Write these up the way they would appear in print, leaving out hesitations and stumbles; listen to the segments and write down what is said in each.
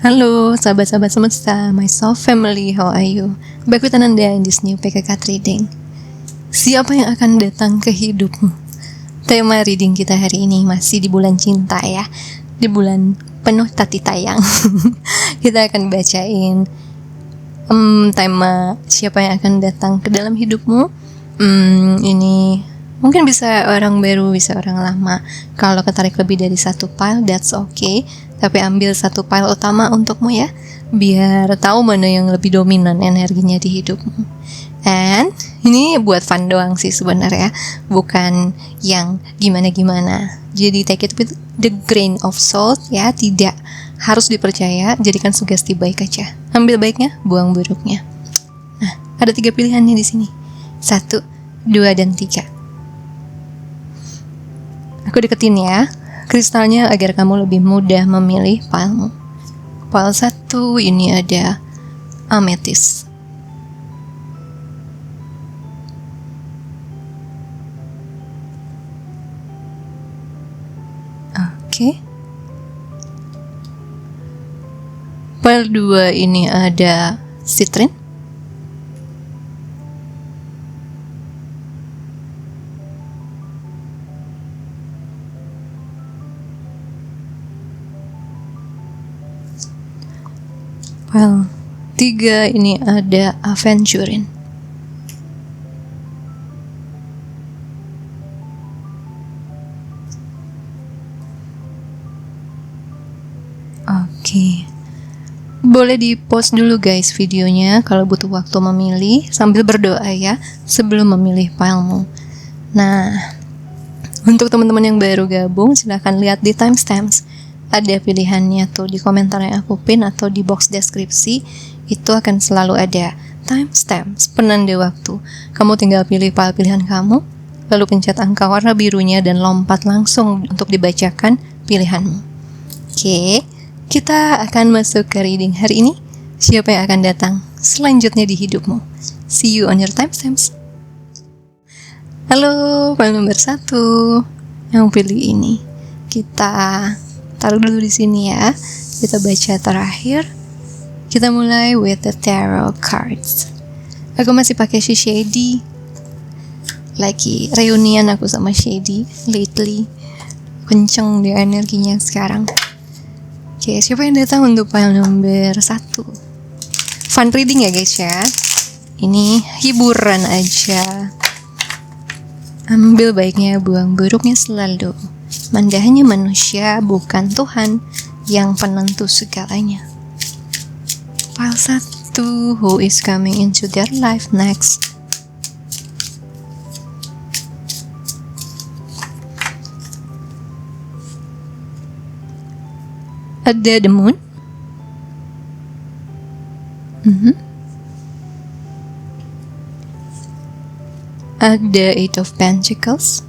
Halo sahabat-sahabat semesta, myself family, how are you? Back with Ananda in this new PKK reading. Siapa yang akan datang ke hidupmu? Tema reading kita hari ini masih di bulan cinta ya, di bulan penuh tati tayang. Kita akan bacain tema siapa yang akan datang ke dalam hidupmu. Ini mungkin bisa orang baru, bisa orang lama. Kalau ketarik lebih dari satu pile, that's okay. Tapi ambil satu pile utama untukmu ya, biar tahu mana yang lebih dominan energinya di hidupmu. And ini buat fun doang sih sebenarnya, bukan yang gimana-gimana. Jadi take it with the grain of salt ya, tidak harus dipercaya, jadikan sugesti baik aja. Ambil baiknya, buang buruknya. Nah, ada 3 pilihannya di sini. 1, 2, dan 3. Aku deketin ya kristalnya agar kamu lebih mudah memilih pilemu. Pile 1 ini ada ametis. Oke. Pile 2 ini ada citrin. Pile 3 ini ada aventurin. Oke. Boleh di pause dulu guys videonya kalau butuh waktu memilih, sambil berdoa ya sebelum memilih pilemu. Nah, untuk teman-teman yang baru gabung silahkan lihat di timestamps. Ada pilihannya tuh di komentar yang aku pin atau di box deskripsi. Itu akan selalu ada timestamps, penanda waktu. Kamu tinggal pilih file pilihan kamu, lalu pencet angka warna birunya dan lompat langsung untuk dibacakan pilihanmu. Oke, kita akan masuk ke reading hari ini. Siapa yang akan datang selanjutnya di hidupmu? See you on your timestamps. Halo, file nomor 1 yang pilih ini. Kita taruh dulu di sini ya. Kita baca terakhir. Kita mulai with the tarot cards. Aku masih pakai si Shady. Lagi reunian aku sama Shady lately. Kenceng dia energinya sekarang. Oke, siapa yang datang untuk file nomor 1? Fun reading ya guys ya. Ini hiburan aja. Ambil baiknya, buang buruknya selalu. Manda hanya manusia, bukan Tuhan yang penentu segalanya. File 1, who is coming into their life next? Ada the moon. Ada 8 of Pentacles.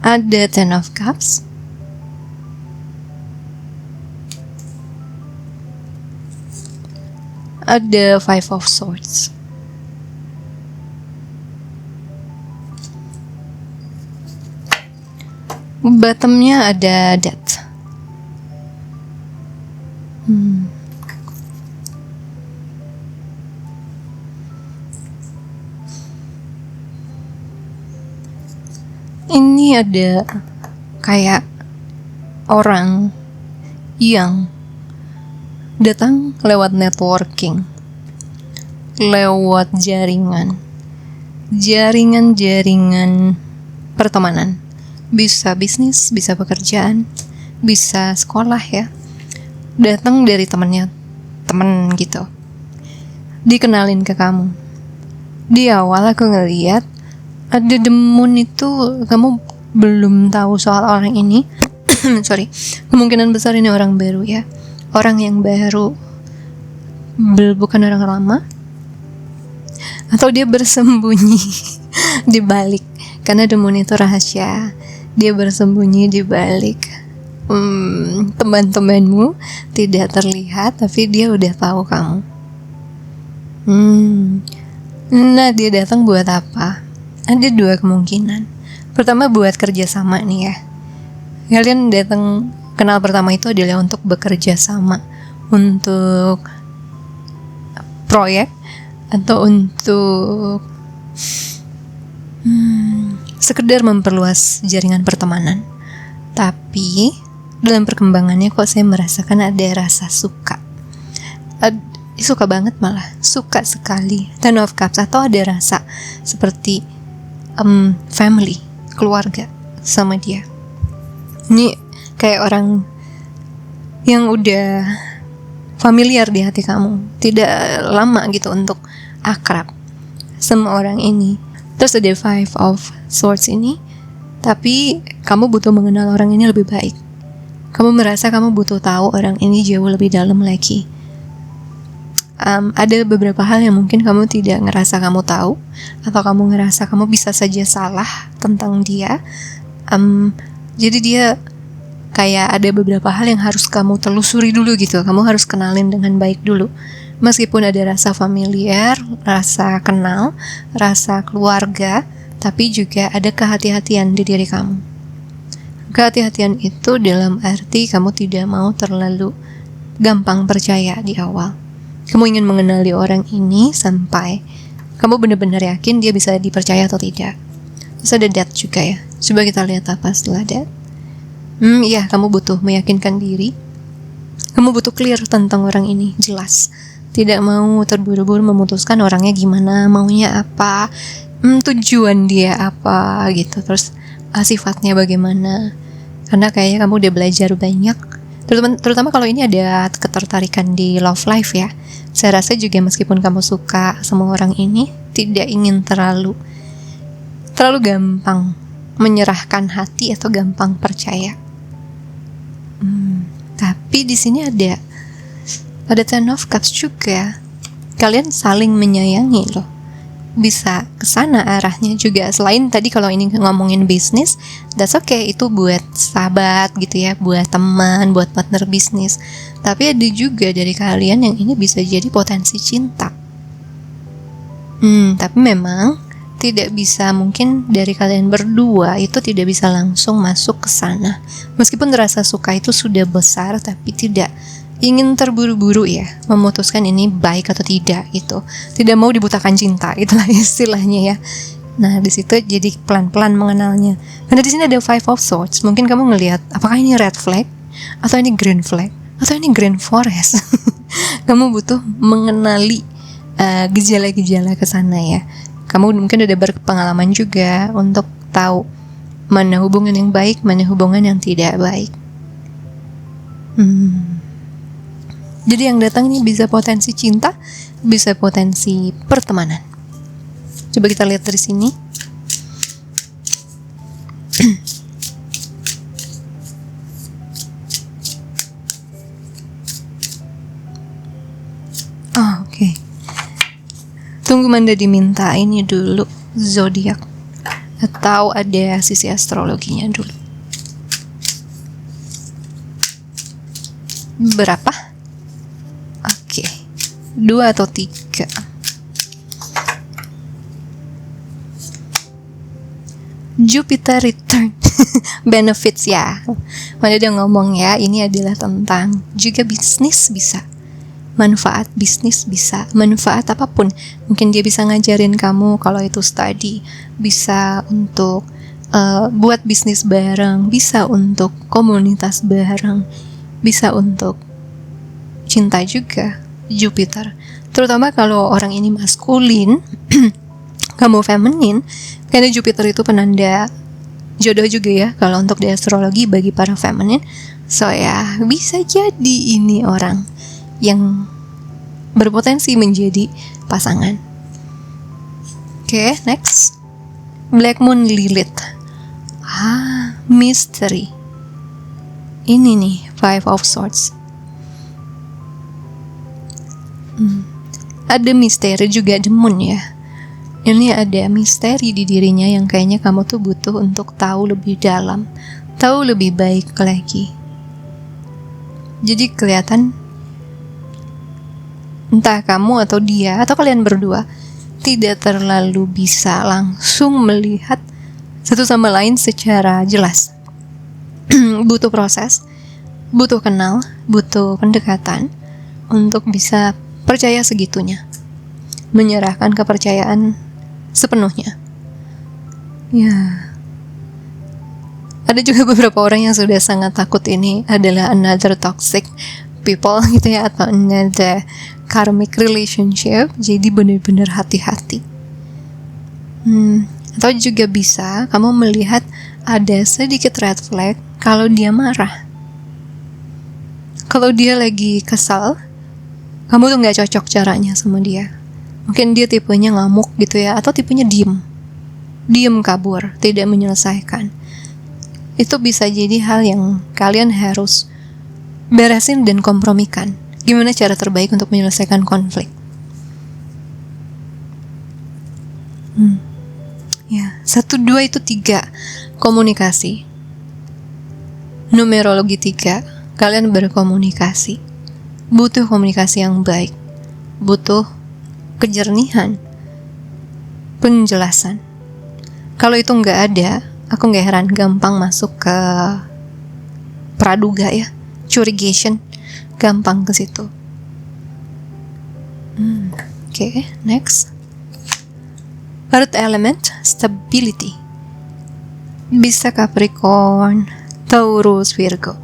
Ada 10 of Cups. Ada 5 of Swords. Bottomnya ada Death. Ini ada kayak orang yang datang lewat networking, lewat jaringan pertemanan. Bisa bisnis, bisa pekerjaan, bisa sekolah ya. Datang dari temen gitu. Dikenalin ke kamu. Di awal aku ngeliat ada the moon itu, kamu belum tahu soal orang ini. Sorry, kemungkinan besar ini orang baru ya. Orang yang baru, bukan orang lama. Atau dia bersembunyi di balik. Karena the moon itu rahasia. Dia bersembunyi di balik teman-temanmu, tidak terlihat, tapi dia udah tahu kamu. Nah, dia datang buat apa? Ada 2 kemungkinan. Pertama buat kerjasama nih ya. Kalian datang kenal pertama itu adalah untuk bekerja sama, untuk proyek atau untuk sekedar memperluas jaringan pertemanan. Tapi dalam perkembangannya kok saya merasakan ada rasa suka. Suka banget malah, suka sekali. Ten of Cups, atau ada rasa seperti family, keluarga sama dia. Ini kayak orang yang udah familiar di hati kamu, tidak lama gitu untuk akrab sama orang ini. Terus ada Five of Swords ini, tapi kamu butuh mengenal orang ini lebih baik. Kamu merasa kamu butuh tahu orang ini jauh lebih dalam lagi. Ada beberapa hal yang mungkin kamu tidak ngerasa kamu tahu, atau kamu ngerasa kamu bisa saja salah tentang dia. Jadi dia kayak ada beberapa hal yang harus kamu telusuri dulu gitu. Kamu harus kenalin dengan baik dulu. Meskipun ada rasa familiar, rasa kenal, rasa keluarga, tapi juga ada kehati-hatian di diri kamu. Kehati-hatian itu dalam arti kamu tidak mau terlalu gampang percaya di awal. Kamu ingin mengenali orang ini sampai kamu benar-benar yakin dia bisa dipercaya atau tidak. Terus ada Death juga ya. Coba kita lihat apa setelah Death. Iya, kamu butuh meyakinkan diri. Kamu butuh clear tentang orang ini, jelas. Tidak mau terburu-buru memutuskan orangnya gimana, maunya apa, tujuan dia apa gitu. Terus sifatnya bagaimana. Karena kayaknya kamu udah belajar banyak. Terutama kalau ini ada ketertarikan di love life ya. Saya rasa juga meskipun kamu suka sama orang ini, tidak ingin terlalu gampang menyerahkan hati atau gampang percaya. Tapi di sini ada Ten of Cups juga. Kalian saling menyayangi loh. Bisa kesana arahnya juga. Selain tadi kalau ini ngomongin bisnis, that's okay, itu buat sahabat gitu ya, buat teman, buat partner bisnis. Tapi ada juga dari kalian yang ini bisa jadi potensi cinta. Tapi memang tidak bisa, mungkin dari kalian berdua itu tidak bisa langsung masuk ke sana. Meskipun rasa suka itu sudah besar, tapi tidak ingin terburu-buru ya memutuskan ini baik atau tidak gitu. Tidak mau dibutakan cinta, itulah istilahnya ya. Nah, di situ jadi pelan-pelan mengenalnya. Karena di sini ada Five of Swords. Mungkin kamu ngelihat apakah ini red flag atau ini green flag atau ini green forest. Kamu butuh mengenali gejala-gejala ke sana ya. Kamu mungkin udah berpengalaman juga untuk tahu mana hubungan yang baik, mana hubungan yang tidak baik. Jadi yang datang ini bisa potensi cinta, bisa potensi pertemanan. Coba kita lihat dari sini. Oke. Tunggu Manda diminta ini dulu zodiak atau ada sisi astrologinya dulu. Berapa? 2 atau 3. Jupiter return. Benefits ya. Mana dia ngomong ya, ini adalah tentang juga bisnis bisa. Manfaat bisnis bisa, manfaat apapun. Mungkin dia bisa ngajarin kamu kalau itu study, bisa untuk buat bisnis bareng, bisa untuk komunitas bareng, bisa untuk cinta juga. Jupiter, terutama kalau orang ini maskulin, kamu feminin, karena Jupiter itu penanda jodoh juga ya kalau untuk di astrologi bagi para feminin. So ya, bisa jadi ini orang yang berpotensi menjadi pasangan. Oke, next. Black Moon Lilith. Mystery. Ini nih, Five of Swords. Ada misteri juga Demon ya. Ini ada misteri di dirinya yang kayaknya kamu tuh butuh untuk tahu lebih dalam, tahu lebih baik lagi. Jadi kelihatan entah kamu atau dia atau kalian berdua tidak terlalu bisa langsung melihat satu sama lain secara jelas. Butuh proses, butuh kenal, butuh pendekatan untuk bisa percaya segitunya, menyerahkan kepercayaan sepenuhnya. Ya, ada juga beberapa orang yang sudah sangat takut ini adalah another toxic people gitu ya, atau another karmic relationship. Jadi benar-benar hati-hati. Atau juga bisa kamu melihat ada sedikit red flag kalau dia marah. Kalau dia lagi kesal, kamu tuh gak cocok caranya sama dia. Mungkin dia tipenya ngamuk gitu ya, atau tipenya diem kabur, tidak menyelesaikan. Itu bisa jadi hal yang kalian harus beresin dan kompromikan. Gimana cara terbaik untuk menyelesaikan konflik? Ya, 1, 2 itu 3. Komunikasi. Numerologi 3. Kalian berkomunikasi. Butuh komunikasi yang baik. Butuh kejernihan, penjelasan. Kalau itu nggak ada, aku nggak heran gampang masuk ke praduga ya, curigation, gampang ke situ. Oke, next. Earth element, stability. Bisa Capricorn, Taurus, Virgo.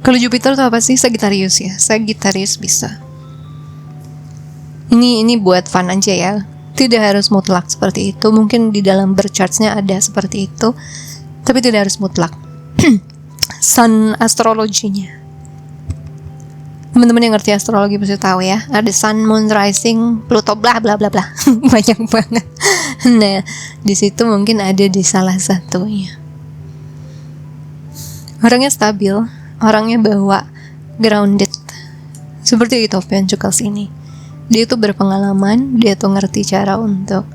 Kalau Jupiter itu apa sih? Sagittarius ya. Sagittarius bisa. Ini buat fun aja ya. Tidak harus mutlak seperti itu. Mungkin di dalam birth charts-nya ada seperti itu, tapi tidak harus mutlak. Sun astrologinya. Teman-teman yang ngerti astrologi pasti tahu ya. Ada Sun, Moon, Rising, Pluto, bla bla bla bla. Banyak banget. Nah, di situ mungkin ada di salah satunya. Orangnya stabil, orangnya bawa grounded. Seperti itu Pentacles ini. Dia tuh berpengalaman, dia tuh ngerti cara untuk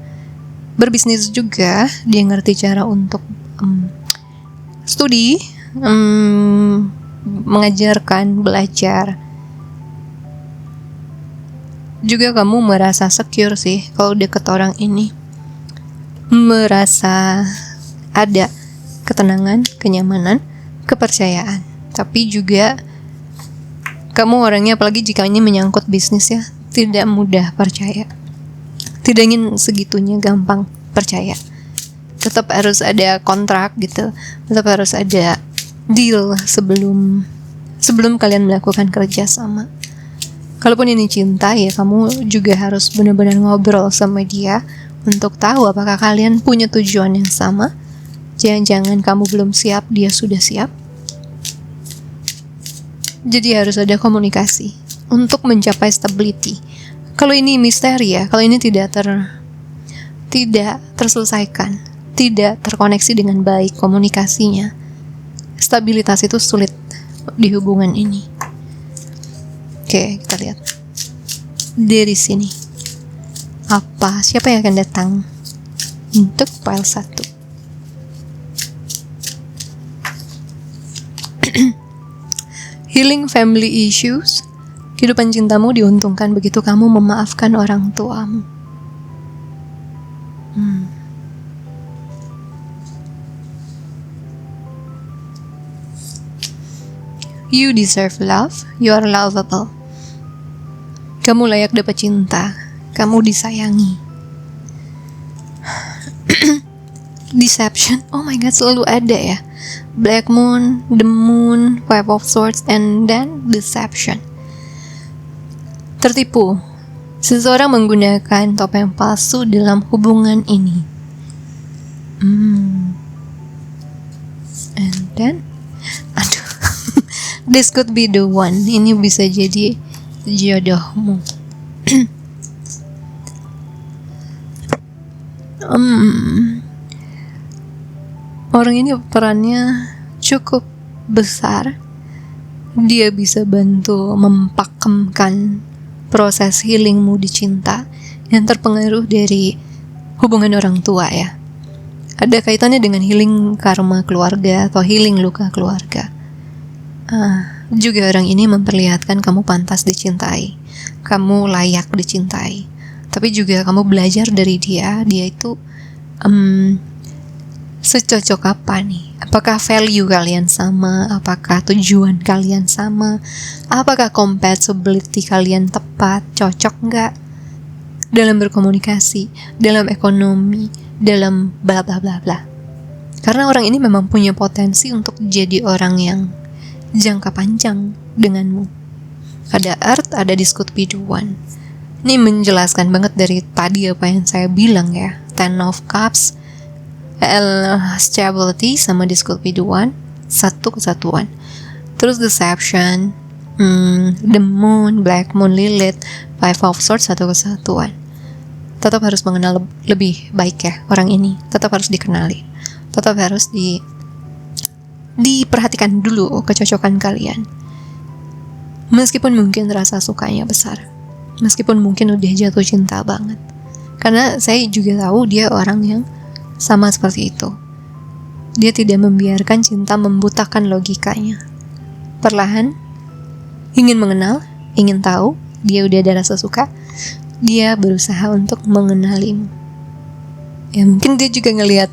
berbisnis juga, dia ngerti cara untuk studi, mengajarkan, belajar. Juga kamu merasa secure sih kalau deket orang ini. Merasa ada ketenangan, kenyamanan, kepercayaan. Tapi juga kamu orangnya, apalagi jika ini menyangkut bisnis ya, tidak mudah percaya. Tidak ingin segitunya gampang percaya. Tetap harus ada kontrak gitu. Tetap harus ada deal sebelum kalian melakukan kerja sama. Kalaupun ini cinta ya, kamu juga harus benar-benar ngobrol sama dia untuk tahu apakah kalian punya tujuan yang sama. Jangan-jangan kamu belum siap, dia sudah siap. Jadi harus ada komunikasi untuk mencapai stability. Kalau ini misteri ya, kalau ini tidak terselesaikan, tidak terkoneksi dengan baik komunikasinya, stabilitas itu sulit di hubungan ini. Oke, kita lihat dari sini. Siapa yang akan datang untuk file 1? Healing family issues. Kehidupan cintamu diuntungkan begitu kamu memaafkan orang tuamu. You deserve love. You are lovable. Kamu layak dapat cinta. Kamu disayangi. Deception. Oh my god, selalu ada ya. Black Moon, The Moon, Five of Swords, and then deception. Tertipu. Seseorang menggunakan topeng palsu dalam hubungan ini. And then, this could be the one. Ini bisa jadi jodohmu. Orang ini perannya cukup besar. Dia bisa bantu mempakemkan proses healingmu di cinta yang terpengaruh dari hubungan orang tua ya. Ada kaitannya dengan healing karma keluarga atau healing luka keluarga. Juga orang ini memperlihatkan kamu pantas dicintai, kamu layak dicintai. tapi juga kamu belajar dari dia itu secocok apa nih? Apakah value kalian sama? Apakah tujuan kalian sama? Apakah compatibility kalian tepat? Cocok nggak? Dalam berkomunikasi, dalam ekonomi, dalam bla bla bla bla. Karena orang ini memang punya potensi untuk jadi orang yang jangka panjang denganmu. Ada earth, ada this could be the one. Ini menjelaskan banget dari tadi apa yang saya bilang ya. Ten of Cups, stability sama this could be the one, satu kesatuan. Terus deception, the moon, black moon, Lilith, five of swords, satu kesatuan. Tetap harus mengenal lebih baik ya orang ini. Tetap harus dikenali. Tetap harus diperhatikan dulu kecocokan kalian. Meskipun mungkin rasa sukanya besar, meskipun mungkin udah jatuh cinta banget. Karena saya juga tahu dia orang yang sama seperti itu. Dia tidak membiarkan cinta membutakan logikanya. Perlahan, ingin mengenal, ingin tahu, dia udah ada rasa suka, dia berusaha untuk mengenalimu. Ya mungkin dia juga ngelihat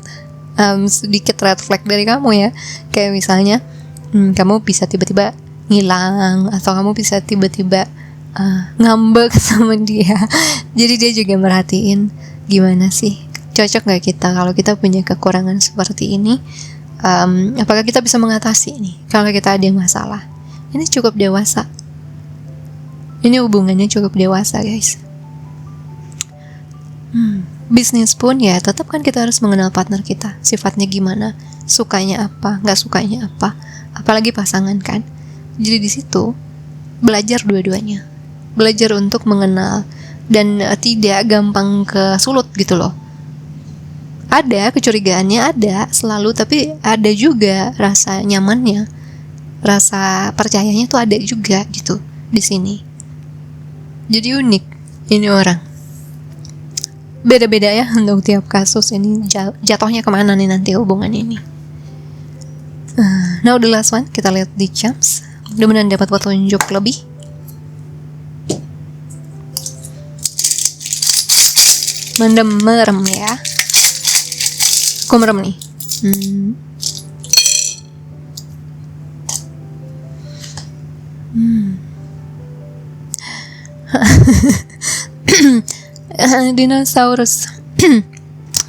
sedikit red flag dari kamu ya. Kayak misalnya, kamu bisa tiba-tiba ngilang, atau kamu bisa tiba-tiba ngambek sama dia. Jadi dia juga merhatiin gimana sih, cocok gak kita kalau kita punya kekurangan seperti ini. Apakah kita bisa mengatasi nih kalau kita ada masalah. Ini cukup dewasa. Ini hubungannya cukup dewasa guys. Bisnis pun ya tetap kan kita harus mengenal partner kita, sifatnya gimana, sukanya apa, gak sukanya apa. Apalagi pasangan kan. Jadi di situ belajar dua-duanya, belajar untuk mengenal dan tidak gampang kesulut gitu loh. Ada kecurigaannya, ada selalu, tapi ada juga rasa nyamannya, rasa percayanya tuh ada juga gitu di sini. Jadi unik ini orang. Beda-beda ya untuk tiap kasus ini, jatuhnya kemana nih nanti hubungan ini. Now the last one, kita lihat di charms. Mudah-mudahan dapat petunjuk lebih. Merem ya. Aku merem nih.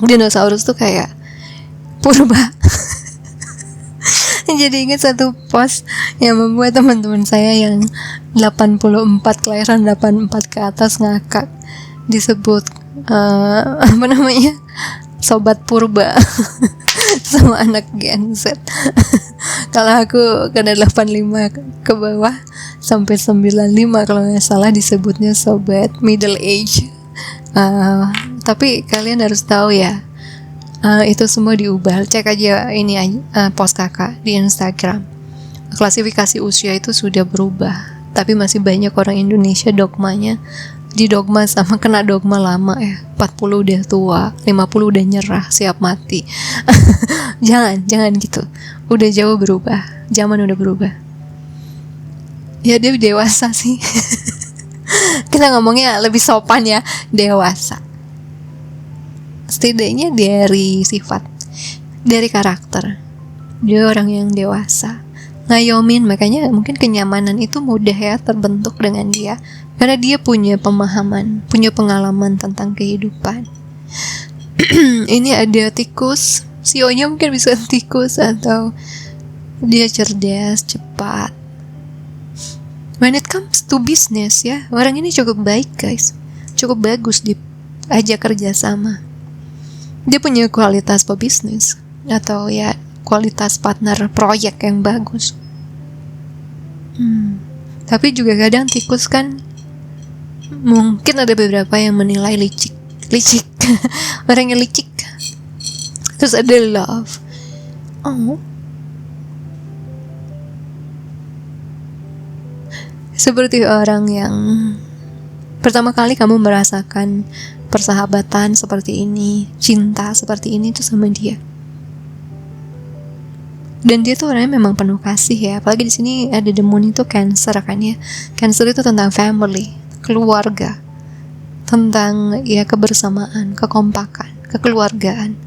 Dinosaurus tuh kayak purba. Jadi ingat satu post yang membuat teman-teman saya yang 84, kelahiran 84 ke atas ngakak, disebut apa namanya, sobat purba sama anak Gen Z. Kalau aku kena 85 ke bawah sampai 95 kalau nggak salah, disebutnya sobat middle age. Tapi kalian harus tahu ya, itu semua diubah. Cek aja ini post kakak di Instagram. Klasifikasi usia itu sudah berubah, tapi masih banyak orang Indonesia dogmanya didogma sama kena dogma lama ya. 40 udah tua, 50 udah nyerah, siap mati. Jangan gitu. Udah jauh berubah, zaman udah berubah. Ya dia dewasa sih. Kita ngomongnya lebih sopan ya, dewasa. Setidaknya dari sifat, dari karakter, dia orang yang dewasa, ngayomin. Makanya mungkin kenyamanan itu mudah ya terbentuk dengan dia, karena dia punya pemahaman, punya pengalaman tentang kehidupan. Ini ada tikus, sionya mungkin bisa tikus, atau dia cerdas, cepat. When it comes to business ya, orang ini cukup baik guys, cukup bagus diajak kerjasama. Dia punya kualitas pebisnis, atau ya kualitas partner proyek yang bagus. Tapi juga kadang tikus kan, mungkin ada beberapa yang menilai licik. Orang yang licik. Terus ada love. Seperti orang yang pertama kali kamu merasakan persahabatan seperti ini, cinta seperti ini tuh sama dia. Dan dia tuh orangnya memang penuh kasih ya. Apalagi di sini ada the moon itu Cancer kan ya. Cancer itu tentang family, keluarga, tentang ya kebersamaan, kekompakan, kekeluargaan.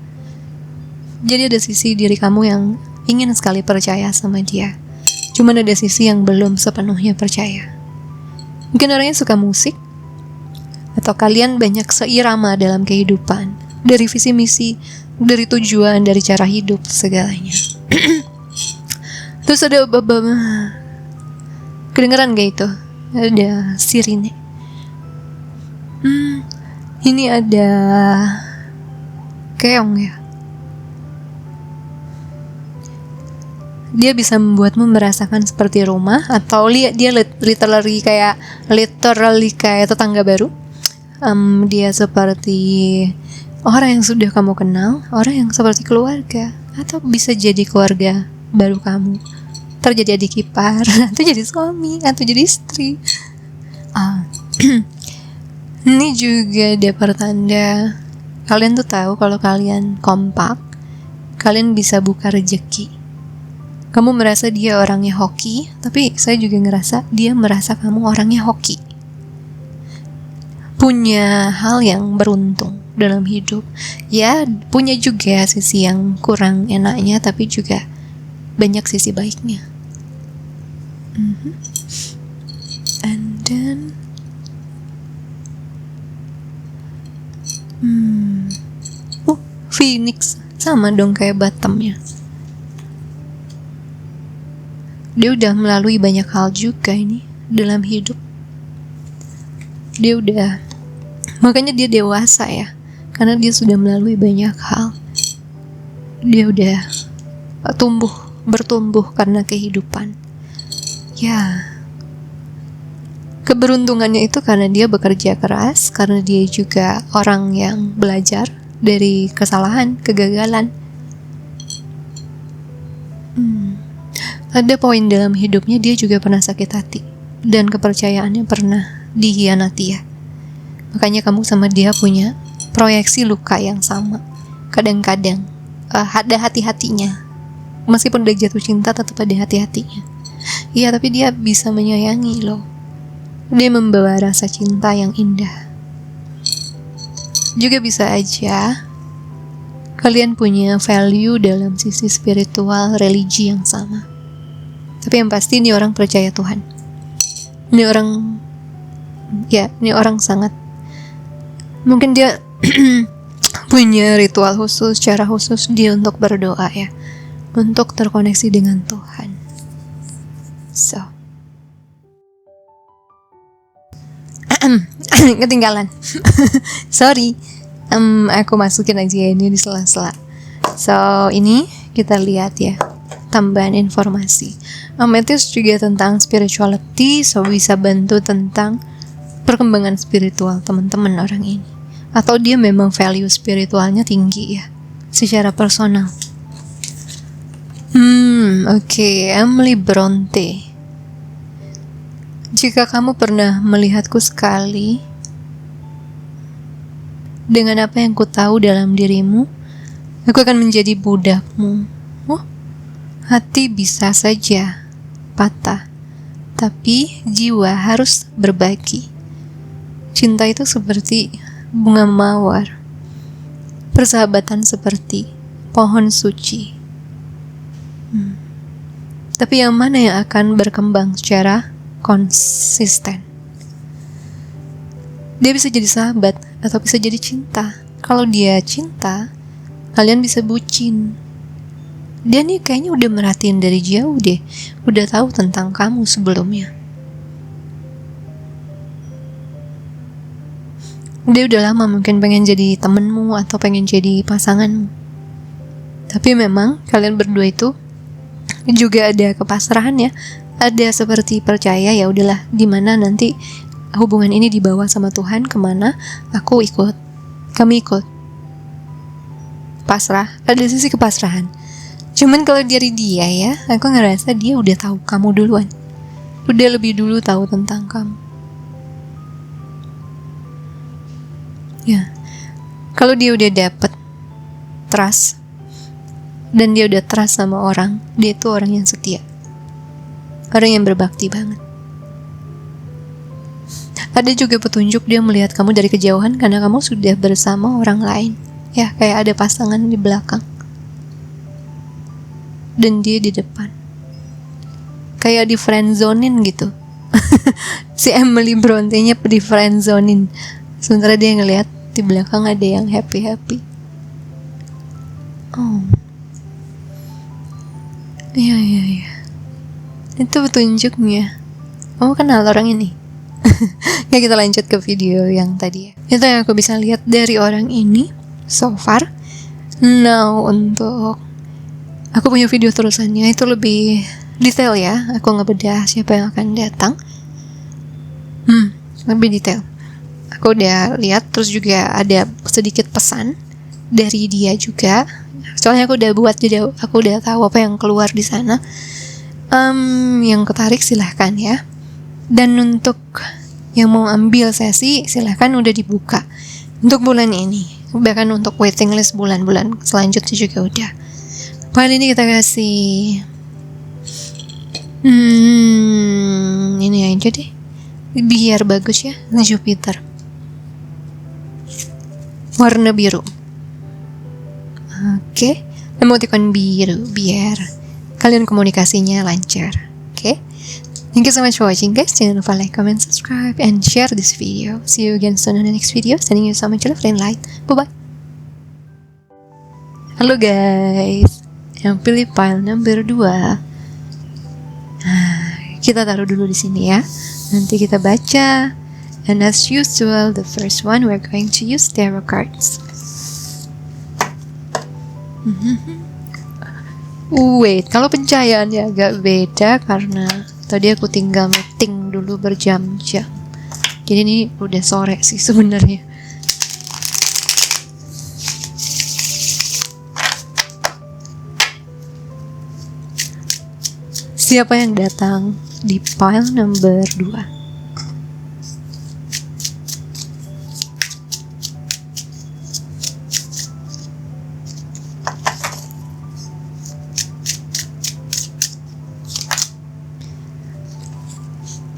Jadi ada sisi diri kamu yang ingin sekali percaya sama dia, cuman ada sisi yang belum sepenuhnya percaya. Mungkin orangnya suka musik, atau kalian banyak seirama dalam kehidupan, dari visi misi, dari tujuan, dari cara hidup, segalanya. Terus ada kedengeran gak itu? Ada sirine. Ini ada keong ya. Dia bisa membuatmu merasakan seperti rumah, atau dia literally kayak tetangga baru. Dia seperti orang yang sudah kamu kenal, orang yang seperti keluarga, atau bisa jadi keluarga baru kamu. Terjadi adik ipar, atau jadi suami, atau jadi istri. Ini juga ada pertanda kalian tuh tahu kalau kalian kompak, kalian bisa buka rezeki. Kamu merasa dia orangnya hoki, tapi saya juga ngerasa dia merasa kamu orangnya hoki. Punya hal yang beruntung dalam hidup. Ya, punya juga sisi yang kurang enaknya, tapi juga banyak sisi baiknya. And then Phoenix, sama dong kayak bottomnya. Dia udah melalui banyak hal juga ini dalam hidup. Makanya dia dewasa ya, karena dia sudah melalui banyak hal. Dia udah bertumbuh karena kehidupan. Ya, keberuntungannya itu karena dia bekerja keras, karena dia juga orang yang belajar dari kesalahan, kegagalan. Ada poin dalam hidupnya dia juga pernah sakit hati, dan kepercayaannya pernah dihianati ya. Makanya kamu sama dia punya proyeksi luka yang sama. Kadang-kadang ada hati-hatinya. Meskipun udah jatuh cinta, tetap ada hati-hatinya. Iya, tapi dia bisa menyayangi loh. Dia membawa rasa cinta yang indah. Juga bisa aja kalian punya value dalam sisi spiritual, religi yang sama. Tapi yang pasti ini orang percaya Tuhan. Ini orang sangat, mungkin dia punya ritual khusus, cara khusus dia untuk berdoa ya, untuk terkoneksi dengan Tuhan. So, ketinggalan. Sorry. Aku masukin aja ya ini di sela-sela. So, ini kita lihat ya, tambahan informasi. Amethyst juga tentang spirituality, so bisa bantu tentang perkembangan spiritual teman-teman orang ini. Atau dia memang value spiritualnya tinggi ya, secara personal. Oke, Emily Bronte. Jika kamu pernah melihatku sekali, dengan apa yang ku tahu dalam dirimu, aku akan menjadi budakmu. Hati bisa saja patah, tapi jiwa harus berbagi. Cinta itu seperti bunga mawar, persahabatan seperti pohon suci. Tapi yang mana yang akan berkembang secara konsisten? Dia bisa jadi sahabat atau bisa jadi cinta. Kalau dia cinta, kalian bisa bucin. Dia nih kayaknya udah merhatiin dari jauh deh, udah tahu tentang kamu sebelumnya. Dia udah lama mungkin pengen jadi temenmu atau pengen jadi pasanganmu. Tapi memang kalian berdua itu juga ada kepasrahan ya, ada seperti percaya ya udahlah, dimana nanti hubungan ini dibawa sama Tuhan kemana, aku ikut, kami ikut. Pasrah, ada sisi kepasrahan. Cuman kalau dari dia ya, aku ngerasa dia udah tahu kamu duluan, udah lebih dulu tahu tentang kamu. Ya, kalau dia udah dapet trust, dan dia udah trust sama orang, dia itu orang yang setia, orang yang berbakti banget. Ada juga petunjuk dia melihat kamu dari kejauhan karena kamu sudah bersama orang lain. Ya, kayak ada pasangan di belakang. Dan dia di depan. Kayak di friendzonin gitu. Si Emily Bronte-nya di friendzonin. Sementara dia ngelihat di belakang ada yang happy-happy. Oh. Iya. Itu petunjuknya. Kamu kenal orang ini? Nah, kita lanjut ke video yang tadi ya. Itu yang aku bisa lihat dari orang ini so far. Now untuk aku punya video terusannya itu lebih detail ya. Aku ngebedah siapa yang akan datang. Lebih detail. Aku udah lihat, terus juga ada sedikit pesan dari dia juga. Soalnya aku udah buat, jadi aku udah tahu apa yang keluar di sana. Yang ketarik silahkan ya. Dan untuk yang mau ambil sesi silahkan, udah dibuka untuk bulan ini, bahkan untuk waiting list bulan-bulan selanjutnya juga udah. Kali ini kita kasih ini aja deh biar bagus ya, Jupiter warna biru. Oke, emoticon biru biar kalian komunikasinya lancar. Oke. Thank you so much for watching guys. Jangan lupa like, comment, subscribe, and share this video. See you again soon on the next video. Sending you so much love and light. Bye-bye. Halo guys. Yang pilih pile number 2. Kita taruh dulu di sini ya. Nanti kita baca. And as usual, the first one we're going to use tarot cards. Wait, kalau pencahayaannya agak beda karena tadi aku tinggal meeting dulu berjam-jam. Jadi ini udah sore sih sebenarnya. Siapa yang datang di pile number 2?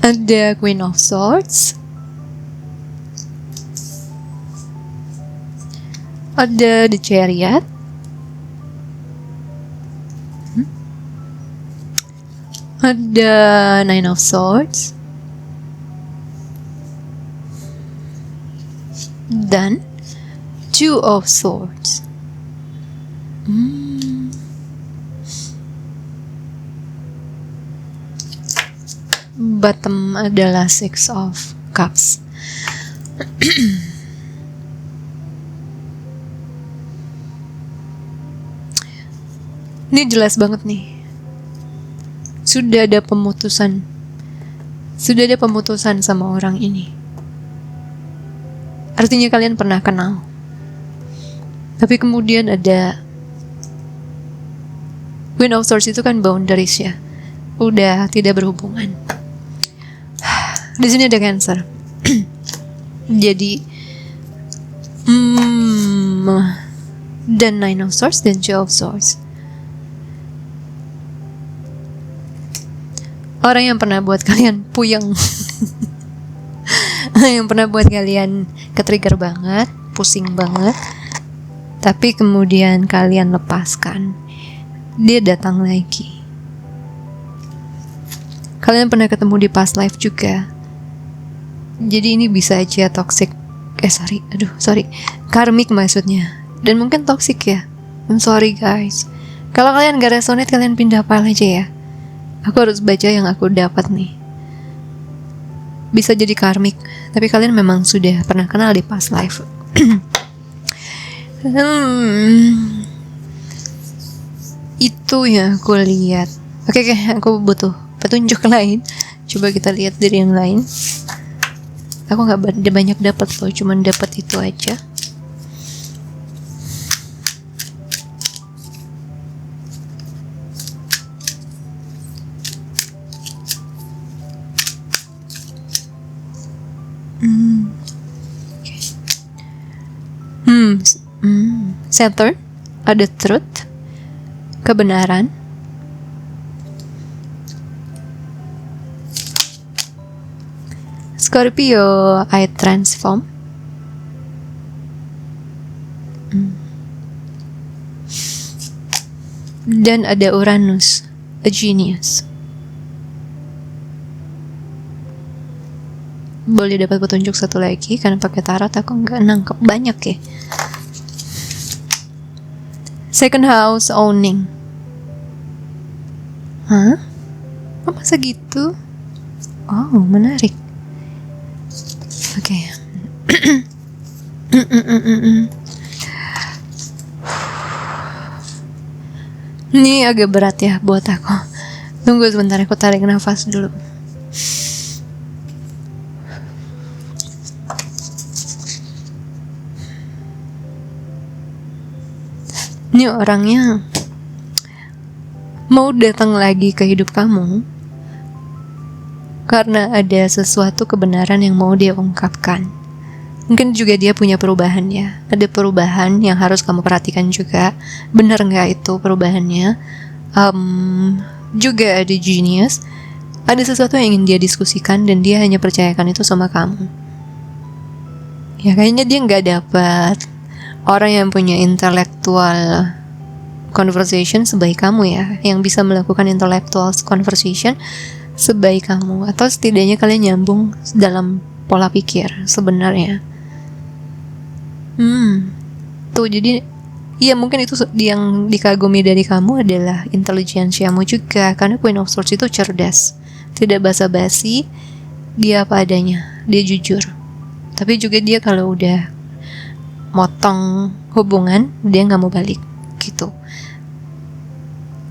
Ada Queen of Swords, ada The Chariot, ada Nine of Swords, dan Two of Swords. Bottom adalah Six of Cups. Ini jelas banget nih. Sudah ada pemutusan sama orang ini. Artinya kalian pernah kenal. Tapi kemudian ada Queen of Swords itu kan boundaries ya. Udah tidak berhubungan. Di sini ada Cancer. Jadi dan Nine of Swords dan Two of Swords. Orang yang pernah buat kalian puyeng. Yang pernah buat kalian ketrigger banget, pusing banget. Tapi kemudian kalian lepaskan. Dia datang lagi. Kalian pernah ketemu di past life juga. Jadi ini bisa aja toxic. Karmic maksudnya. Dan mungkin toxic ya. I'm sorry guys. Kalau kalian gak resonate, kalian pindah file aja ya. Aku harus baca yang aku dapat nih. Bisa jadi karmic, tapi kalian memang sudah pernah kenal di past life. Itu ya aku lihat. Oke, aku butuh petunjuk lain. Coba kita lihat dari yang lain. Aku nggak banyak dapat loh, cuman dapat itu aja. Saturn, ada truth, kebenaran. Scorpio, I transform. Dan ada Uranus, a genius. Boleh dapat petunjuk satu lagi, karena pakai tarot aku nggak nangkep banyak ya. Second house, owning. Hah? Oh, masa gitu? Oh, menarik. Oke. Ini agak berat ya buat aku. Tunggu sebentar, aku tarik nafas dulu. Ini orangnya mau datang lagi ke hidup kamu karena ada sesuatu kebenaran yang mau dia ungkapkan. Mungkin juga dia punya perubahan ya. Ada perubahan yang harus kamu perhatikan juga. Benar nggak itu perubahannya? Juga ada genius. Ada sesuatu yang ingin dia diskusikan dan dia hanya percayakan itu sama kamu. Ya kayaknya dia nggak dapat orang yang punya intellectual conversation sebaik kamu ya. Yang bisa melakukan intellectual conversation sebaik kamu. Atau setidaknya kalian nyambung dalam pola pikir sebenarnya. Tuh jadi ya mungkin itu yang dikagumi dari kamu adalah intelijensiamu juga. Karena Queen of Swords itu cerdas, tidak basa-basi, dia apa adanya, dia jujur. Tapi juga dia kalau udah motong hubungan, dia gak mau balik gitu.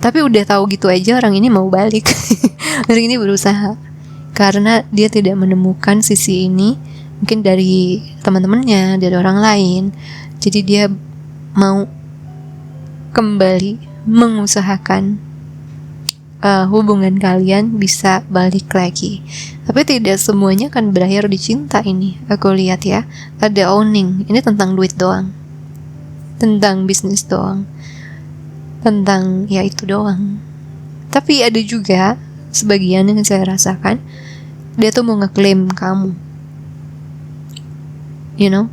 Tapi udah tahu gitu aja orang ini mau balik. Orang ini berusaha karena dia tidak menemukan sisi ini mungkin dari teman-temannya, dari orang lain. Jadi dia mau kembali mengusahakan hubungan kalian bisa balik lagi. Tapi tidak semuanya kan berakhir di cinta ini. Aku lihat ya, ada owning. Ini tentang duit doang, tentang bisnis doang, tentang ya itu doang. Tapi ada juga sebagian yang saya rasakan, dia tuh mau ngeklaim kamu, you know,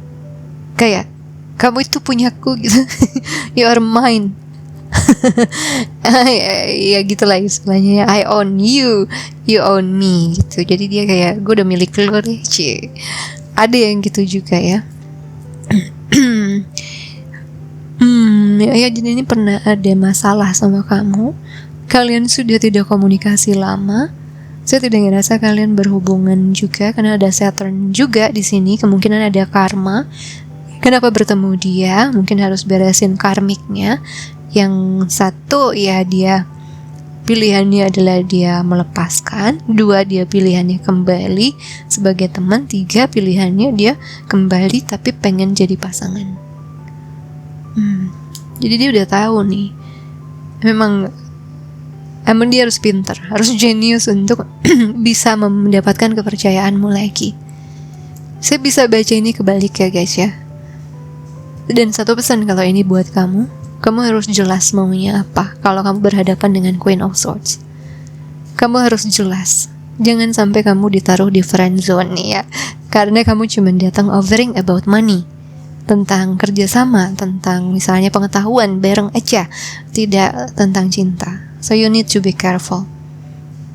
kayak kamu itu punyaku gitu. You are mine. Ya gitulah istilahnya ya. I own you, you own me gitu. Jadi dia kayak gue udah milik lo deh, cie. Ada yang gitu juga ya. Ya jadi ini pernah ada masalah sama kamu. Kalian sudah tidak komunikasi lama. Saya tidak ngerasa kalian berhubungan juga karena ada Saturn juga di sini. Kemungkinan ada karma. Kenapa bertemu dia? Mungkin harus beresin karmiknya. Yang satu ya dia pilihannya adalah dia melepaskan. 2 dia pilihannya kembali sebagai teman. 3 pilihannya dia kembali tapi pengen jadi pasangan. Jadi dia udah tahu nih. Emang dia harus pintar, harus jenius untuk bisa mendapatkan kepercayaanmu lagi. Saya bisa baca ini kebalik ya guys ya. Dan satu pesan kalau ini buat kamu harus jelas maunya apa. Kalau kamu berhadapan dengan Queen of Swords, kamu harus jelas. Jangan sampai kamu ditaruh di friend zone nih ya. Karena kamu cuma datang offering about money, tentang kerjasama, tentang misalnya pengetahuan bareng aja, tidak tentang cinta. So you need to be careful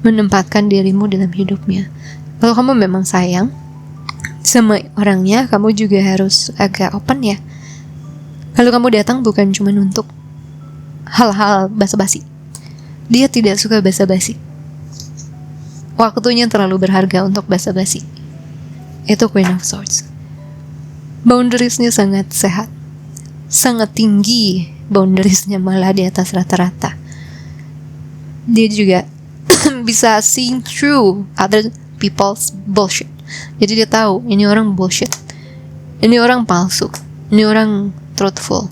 menempatkan dirimu dalam hidupnya. Kalau kamu memang sayang sama orangnya, kamu juga harus agak open ya. Kalau kamu datang bukan cuma untuk hal-hal basa-basi. Dia tidak suka basa-basi. Waktunya terlalu berharga untuk basa-basi. Itu Queen of Swords. Boundariesnya sangat sehat, sangat tinggi. Boundariesnya malah di atas rata-rata. Dia juga bisa see through other people's bullshit. Jadi dia tahu ini orang bullshit, ini orang palsu, ini orang truthful.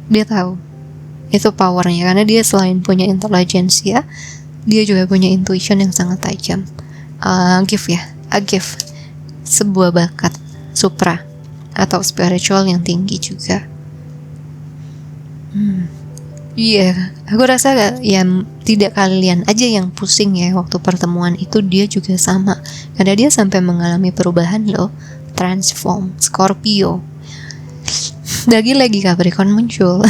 Dia tahu itu powernya karena dia selain punya intelijensia, dia juga punya intuition yang sangat tajam. A gift, sebuah bakat supra atau spiritual yang tinggi juga. Iya, aku rasa ya tidak kalian aja yang pusing ya waktu pertemuan itu, dia juga sama. Karena dia sampai mengalami perubahan loh, transform, Scorpio. Lagi Capricorn muncul.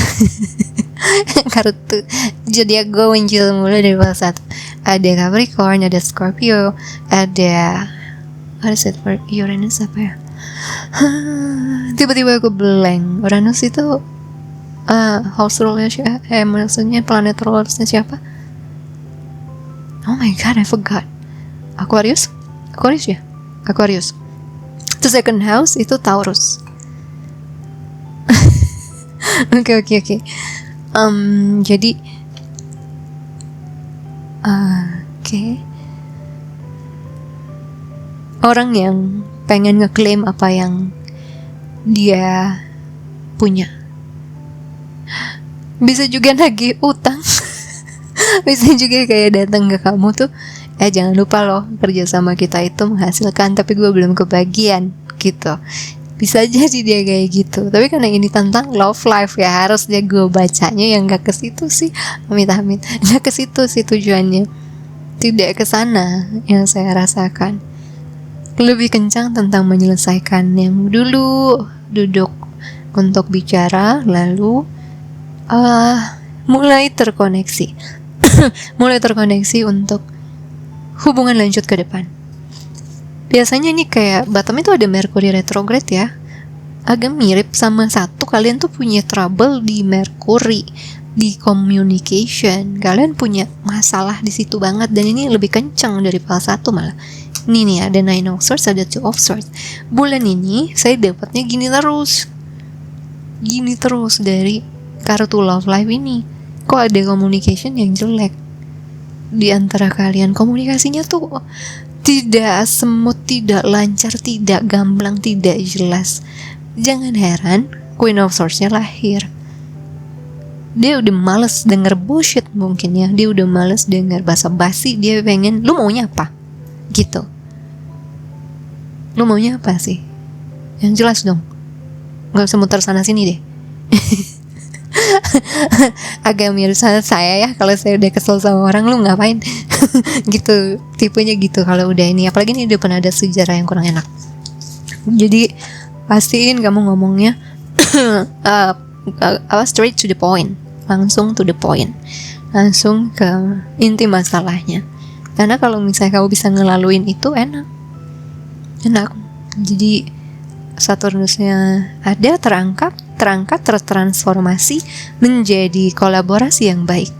Kartu zodiak gue muncul mulai dari fase 1. Ada Capricorn, ada Scorpio, ada what is it for Uranus apa ya? Tiba-tiba aku blank. Uranus itu house rule-nya siapa? Maksudnya planet rulersnya siapa? Oh my god, I forgot. Aquarius ya? Aquarius. Itu second house itu Taurus. Oke. Jadi orang yang pengen ngeklaim apa yang dia punya, bisa juga nagih utang. Bisa juga kayak datang ke kamu tuh, jangan lupa loh kerja sama kita itu menghasilkan, tapi gue belum kebagian gitu. Bisa jadi dia kayak gitu. Tapi karena ini tentang love life ya, harus dia gue bacanya yang gak ke situ sih. Amit-amit, gak ke situ sih tujuannya. Tidak ke sana yang saya rasakan. Lebih kencang tentang menyelesaikan yang dulu duduk untuk bicara, lalu mulai terkoneksi. Mulai terkoneksi untuk hubungan lanjut ke depan. Biasanya nih kayak Batam itu ada Mercury retrograde ya. Agak mirip sama satu, kalian tuh punya trouble di Mercury, di communication. Kalian punya masalah di situ banget, dan ini lebih kencang dari fase 1 malah. Ini nih ada 9 of Swords, ada 2 of Swords. Bulan ini saya dapatnya gini terus dari kartu love life ini. Kok ada communication yang jelek di antara kalian? Komunikasinya tuh tidak smooth, tidak lancar, tidak gamblang, tidak jelas. Jangan heran Queen of Swords-nya lahir. Dia udah males denger bullshit mungkin ya. Dia udah males denger basa-basi. Dia pengen, lu maunya apa? Gitu. Lu maunya apa sih? Yang jelas dong. Gak usah muter sana sini deh. Agak mirip sama saya ya, kalau saya udah kesel sama orang, lu ngapain? Gitu, tipenya gitu kalau udah ini. Apalagi ini udah pernah ada sejarah yang kurang enak. Jadi pastiin kamu ngomongnya straight to the point, langsung to the point, langsung ke inti masalahnya. Karena kalau misalnya kamu bisa ngelaluin itu enak. Jadi Saturnusnya ada, terangkat, tertransformasi menjadi kolaborasi yang baik.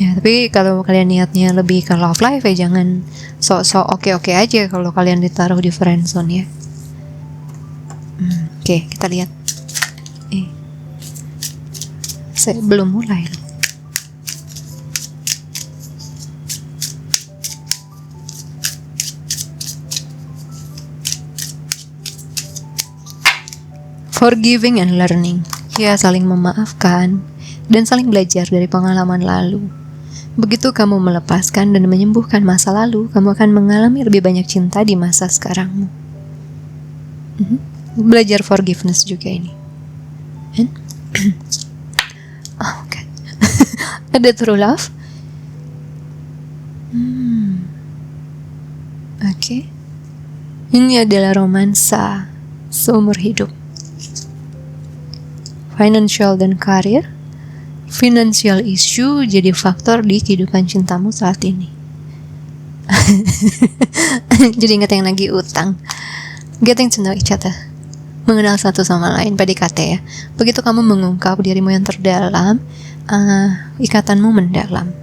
Ya, tapi kalau kalian niatnya lebih ke love life ya jangan sok-sok oke aja kalau kalian ditaruh di friendzone ya. Oke, kita lihat. Saya belum mulai loh. Forgiving and learning. Ya, saling memaafkan dan saling belajar dari pengalaman lalu. Begitu kamu melepaskan dan menyembuhkan masa lalu, kamu akan mengalami lebih banyak cinta di masa sekarangmu. Belajar forgiveness juga ini. Oh, okay. Ada true love. Oke. Ini adalah romansa seumur hidup. Financial dan karir. Financial issue jadi faktor di kehidupan cintamu saat ini. Jadi ingat yang lagi utang. Getting to know each other. Mengenal satu sama lain, PDKT ya. Begitu kamu mengungkap dirimu yang terdalam, ikatanmu mendalam.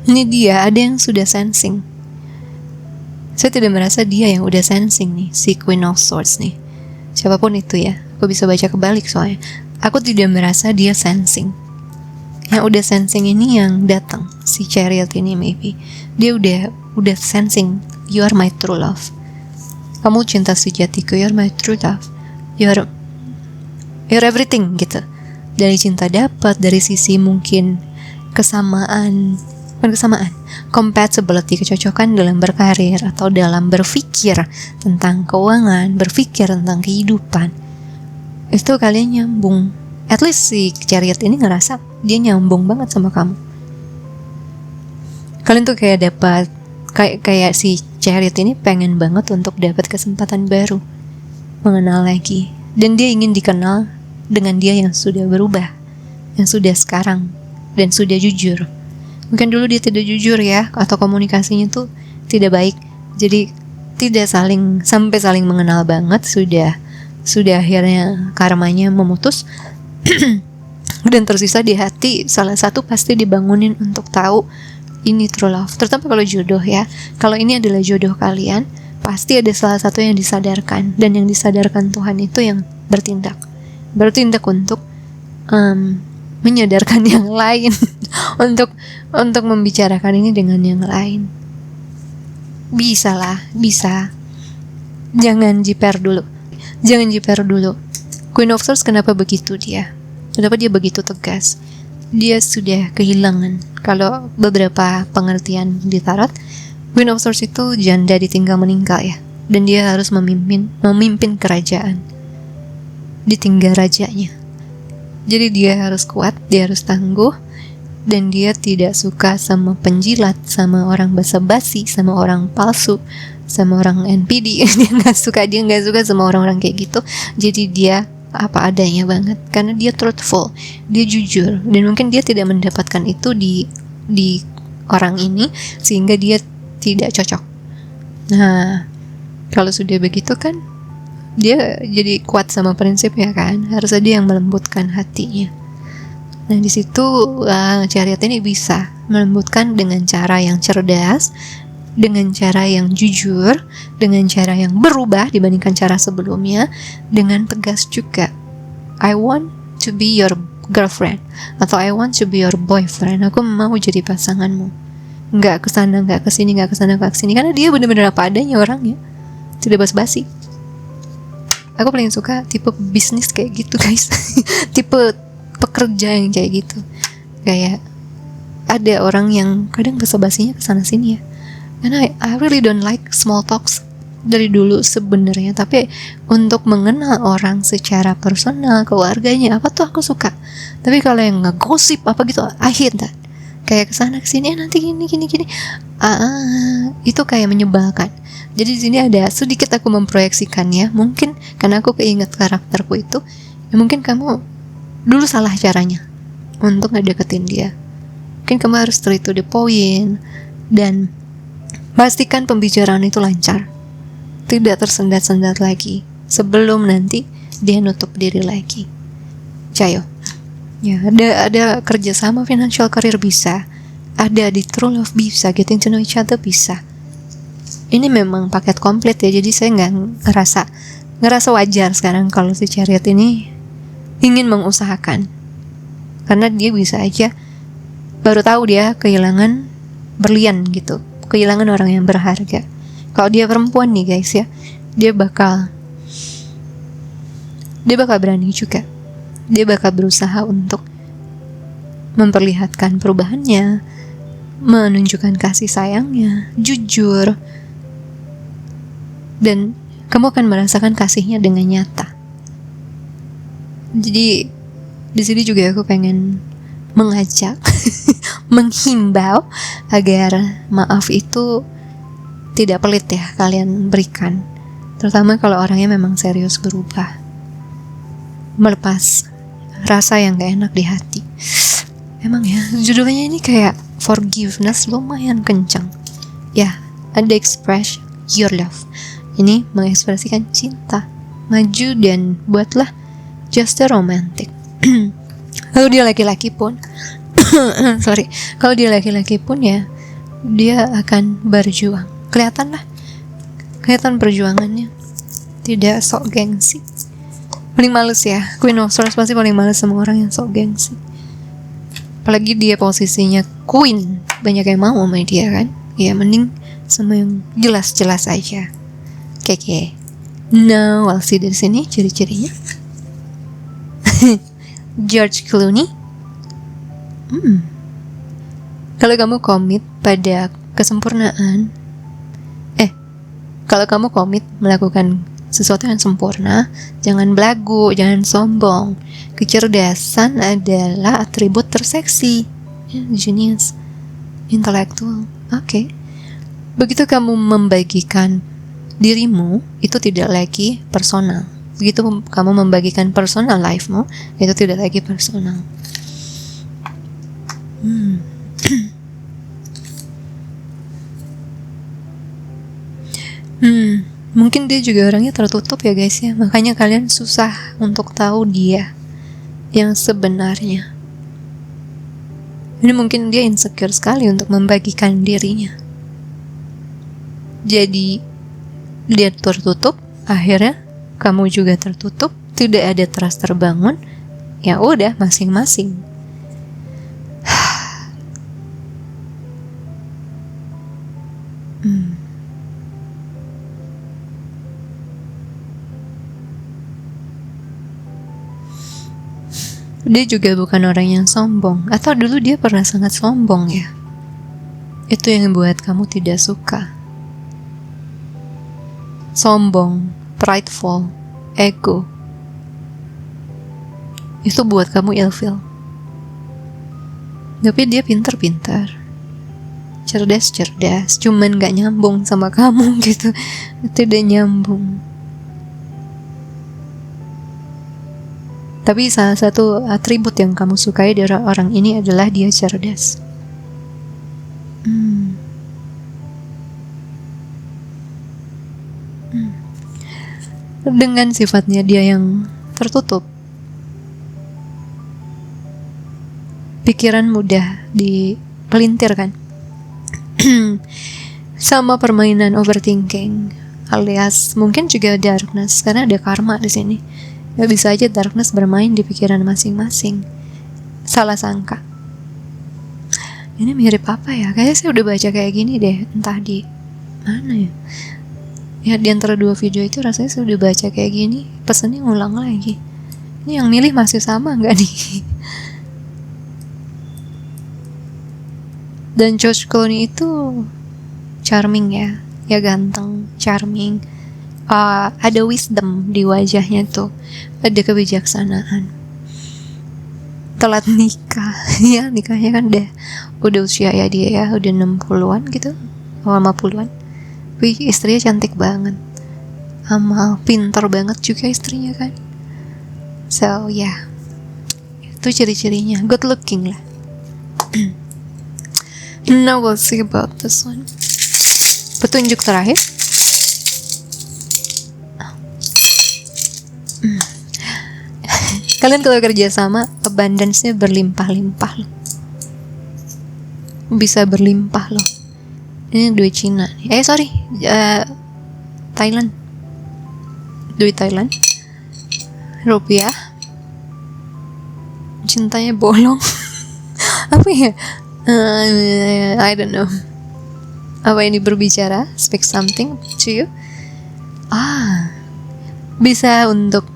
Ini dia, ada yang sudah sensing. Saya tidak merasa dia yang udah sensing nih, si Queen of Swords nih. Siapapun itu ya, aku bisa baca kebalik soalnya. Aku tidak merasa dia sensing. Yang udah sensing ini yang datang, si Chariot ini maybe. Dia udah sensing, you are my true love. Kamu cinta sejatiku, you are my true love. You're everything gitu. Dari cinta dapat, dari sisi mungkin kesamaan kesamaan, compatibility, kecocokan dalam berkarir atau dalam berpikir tentang keuangan, berpikir tentang kehidupan. Itu kalian nyambung. At least si Chariot ini ngerasa dia nyambung banget sama kamu. Kalian tuh kayak dapat kayak si Chariot ini pengen banget untuk dapat kesempatan baru, mengenal lagi, dan dia ingin dikenal dengan dia yang sudah berubah, yang sudah sekarang dan sudah jujur. Mungkin dulu dia tidak jujur ya, atau komunikasinya tuh tidak baik, jadi tidak sampai saling mengenal banget, sudah akhirnya karmanya memutus. Dan tersisa di hati salah satu pasti dibangunin untuk tahu ini true love, terutama kalau jodoh ya. Kalau ini adalah jodoh kalian, pasti ada salah satu yang disadarkan, dan yang disadarkan Tuhan itu yang bertindak untuk menyadarkan yang lain, untuk membicarakan ini dengan yang lain. Bisa. Jangan jiper dulu. Queen of Swords, kenapa begitu dia? Kenapa dia begitu tegas? Dia sudah kehilangan. Kalau beberapa pengertian di tarot, Queen of Swords itu janda ditinggal meninggal ya, dan dia harus memimpin kerajaan, ditinggal rajanya. Jadi dia harus kuat, dia harus tangguh, dan dia tidak suka sama penjilat, sama orang basa-basi, sama orang palsu, sama orang NPD. Dia nggak suka sama orang-orang kayak gitu. Jadi dia apa adanya banget, karena dia truthful, dia jujur, dan mungkin dia tidak mendapatkan itu di orang ini, sehingga dia tidak cocok. Nah, kalau sudah begitu kan dia jadi kuat sama prinsipnya kan, harus ada yang melembutkan hatinya. Nah, di situ Chariot ini bisa melembutkan dengan cara yang cerdas, dengan cara yang jujur, dengan cara yang berubah dibandingkan cara sebelumnya, dengan tegas juga. I want to be your girlfriend, atau I want to be your boyfriend. Aku mau jadi pasanganmu. Nggak kesana, nggak kesini, karena dia benar-benar apa adanya orangnya, tidak basa-basi. Aku paling suka tipe bisnis kayak gitu guys. Tipe pekerja yang kayak gitu. Kayak ada orang yang kadang basa-basinya kesana sini ya. Karena I really don't like small talks dari dulu sebenarnya, tapi untuk mengenal orang secara personal, keluarganya apa tuh aku suka. Tapi kalau yang ngegosip apa gitu, I hate that. Kayak kesana kesini, nanti gini. Itu kayak menyebalkan. Jadi di sini ada sedikit aku memproyeksikannya, mungkin karena aku keinget karakterku itu, ya mungkin kamu dulu salah caranya untuk ngedeketin dia. Mungkin kamu harus straight to the point, dan pastikan pembicaraan itu lancar, tidak tersendat-sendat lagi, sebelum nanti dia nutup diri lagi. Cayo. Ya, ada kerjasama financial career bisa, ada di true love bisa, getting to know each other bisa. Ini memang paket komplit ya, jadi saya nggak ngerasa wajar sekarang kalau si Chariot ini ingin mengusahakan, karena dia bisa aja baru tahu dia kehilangan berlian gitu, kehilangan orang yang berharga. Kalau dia perempuan nih guys ya, dia bakal berani juga. Dia bakal berusaha untuk memperlihatkan perubahannya, menunjukkan kasih sayangnya, jujur, dan kamu akan merasakan kasihnya dengan nyata. Jadi di sini juga aku pengen mengajak, menghimbau agar maaf itu tidak pelit ya kalian berikan, terutama kalau orangnya memang serius berubah, melepas rasa yang gak enak di hati. Emang ya judulnya ini kayak forgiveness, lumayan kencang ya. Ada express your love, ini mengekspresikan cinta. Maju dan buatlah just a romantic. Kalau dia laki-laki pun kalau dia laki-laki pun ya, dia akan berjuang. Kelihatan perjuangannya, tidak sok gengsi. Paling males ya, Queen of Swords pasti paling males sama orang yang sok gengsi. Apalagi dia posisinya queen, banyak yang mau sama dia kan. Ya mending sama yang jelas-jelas aja. Oke. Now I'll see dari sini ciri-cirinya. George Clooney. Kalau kamu komit pada kesempurnaan, kalau kamu komit melakukan sesuatu yang sempurna, jangan belagu, jangan sombong. Kecerdasan adalah atribut terseksi. Genius, intelektual. Oke. Begitu kamu membagikan dirimu, itu tidak lagi personal. Begitu kamu membagikan personal life-mu, itu tidak lagi personal. Mungkin dia juga orangnya tertutup ya guys ya. Makanya kalian susah untuk tahu dia yang sebenarnya. Ini mungkin dia insecure sekali untuk membagikan dirinya. Jadi dia tertutup, akhirnya kamu juga tertutup, tidak ada trust terbangun. Ya udah, masing-masing. Dia juga bukan orang yang sombong. Atau dulu dia pernah sangat sombong ya. Itu yang buat kamu tidak suka. Sombong, prideful, ego. Itu buat kamu ilfeel. Tapi dia pintar-pintar, cerdas-cerdas, cuman gak nyambung sama kamu gitu. Tidak nyambung. Tapi salah satu atribut yang kamu sukai dari orang ini adalah dia cerdas. Dengan sifatnya dia yang tertutup, pikiran mudah dipelintirkan. Sama permainan overthinking, alias mungkin juga darkness, karena ada karma di sini. Ya bisa aja darkness bermain di pikiran masing-masing. Salah sangka. Ini mirip apa ya? Kayaknya saya udah baca kayak gini deh, entah di mana ya. Ya di antara dua video itu rasanya saya udah baca kayak gini, pesannya ngulang lagi. Ini yang milih masih sama nggak nih? Dan George Clooney itu charming ya ganteng, charming. Ada wisdom di wajahnya tuh, ada kebijaksanaan. Telat nikah, ya nikahnya kan udah usia ya dia ya, udah 60-an gitu, 50-an. Tapi istrinya cantik banget, sama pintar banget juga istrinya kan. So yeah, itu ciri-cirinya, good looking lah. Now we'll see about this one. Petunjuk terakhir. Kalian kalau kerja sama, abundance-nya berlimpah-limpah loh. Bisa berlimpah loh. Ini duit Cina nih. Thailand. Duit Thailand. Rupiah. Cintanya bolong. Apa ya? I don't know. Apa ini berbicara? Speak something to you? Bisa untuk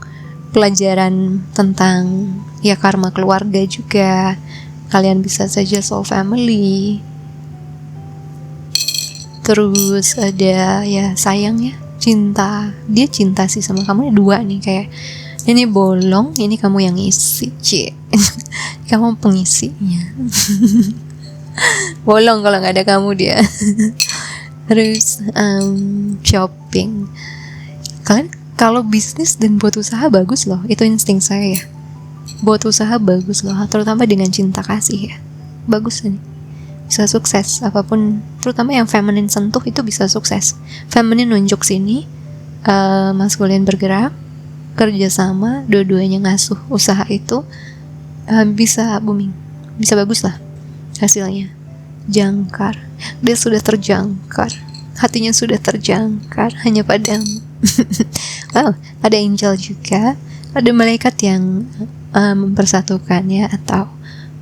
pelajaran tentang ya karma keluarga juga. Kalian bisa saja soul family. Terus ada ya sayang ya, cinta. Dia cinta sih sama kamu. Dua nih, kayak ini bolong, ini kamu yang isi. Kamu pengisinya. Bolong kalau nggak ada kamu dia. Terus shopping. Kalian kalau bisnis dan buat usaha bagus loh, itu insting saya ya. Buat usaha bagus loh, terutama dengan cinta kasih ya. Bagus nih, bisa sukses apapun, terutama yang feminine sentuh itu bisa sukses. Feminine nunjuk sini, maskulin bergerak, kerjasama, dua-duanya ngasuh usaha itu, bisa booming, bisa bagus lah hasilnya. Jangkar, dia sudah terjangkar, hatinya sudah terjangkar hanya padamu. Wow, ada angel juga, ada malaikat yang mempersatukannya, atau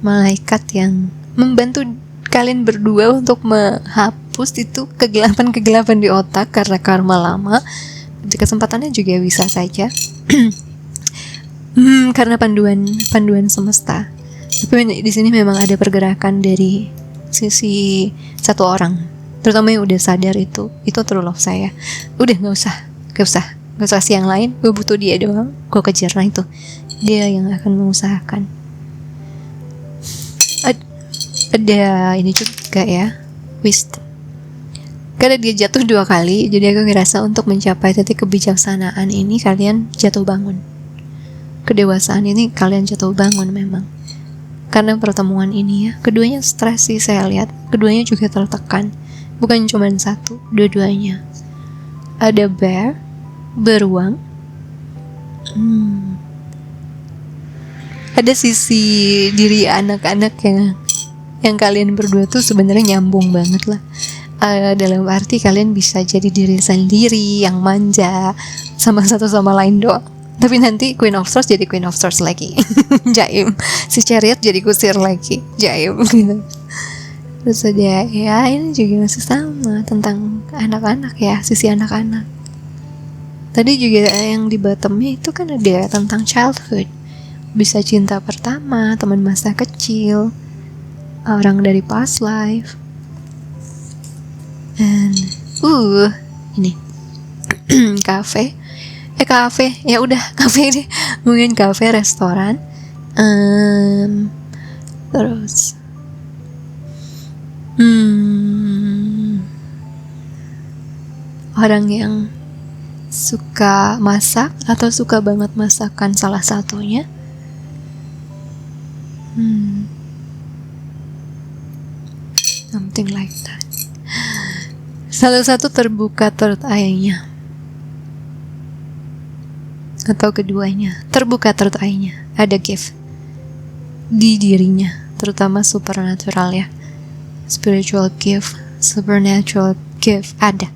malaikat yang membantu kalian berdua untuk menghapus itu kegelapan-kegelapan di otak karena karma lama. Kesempatannya juga bisa saja karena panduan semesta. Tapi di sini memang ada pergerakan dari sisi satu orang, terutama yang udah sadar itu true love saya. Udah nggak usah kasih yang lain, gue butuh dia doang, gue kejar. Nah itu dia yang akan mengusahakan. Ada ini juga ya, wisdom. Karena dia jatuh 2 kali, jadi aku ngerasa untuk mencapai titik kebijaksanaan ini kalian jatuh bangun. Kedewasaan ini kalian jatuh bangun memang. Karena pertemuan ini ya, keduanya stres sih saya lihat. Keduanya juga tertekan. Bukan cuma satu, dua-duanya. Ada beruang. Ada sisi diri anak-anak yang kalian berdua tuh sebenarnya nyambung banget lah. Dalam arti kalian bisa jadi diri sendiri yang manja sama satu sama lain doang. Tapi nanti Queen of Swords jadi Queen of Swords lagi. Jaim. Si Chariot jadi kusir lagi. Jaim gitu. Terus ada ya ini juga masih sama tentang anak-anak ya, sisi anak-anak. Tadi juga yang di bottomnya itu kan ada tentang childhood. Bisa cinta pertama, teman masa kecil, orang dari past life. And ini kafe ya udah kafe deh, mungkin kafe, restoran, terus orang yang suka masak atau suka banget masakan salah satunya. Something like that. Salah satu terbuka third eye-nya, atau keduanya terbuka third eye-nya. Ada gift di dirinya, terutama supernatural ya, spiritual gift, supernatural gift ada.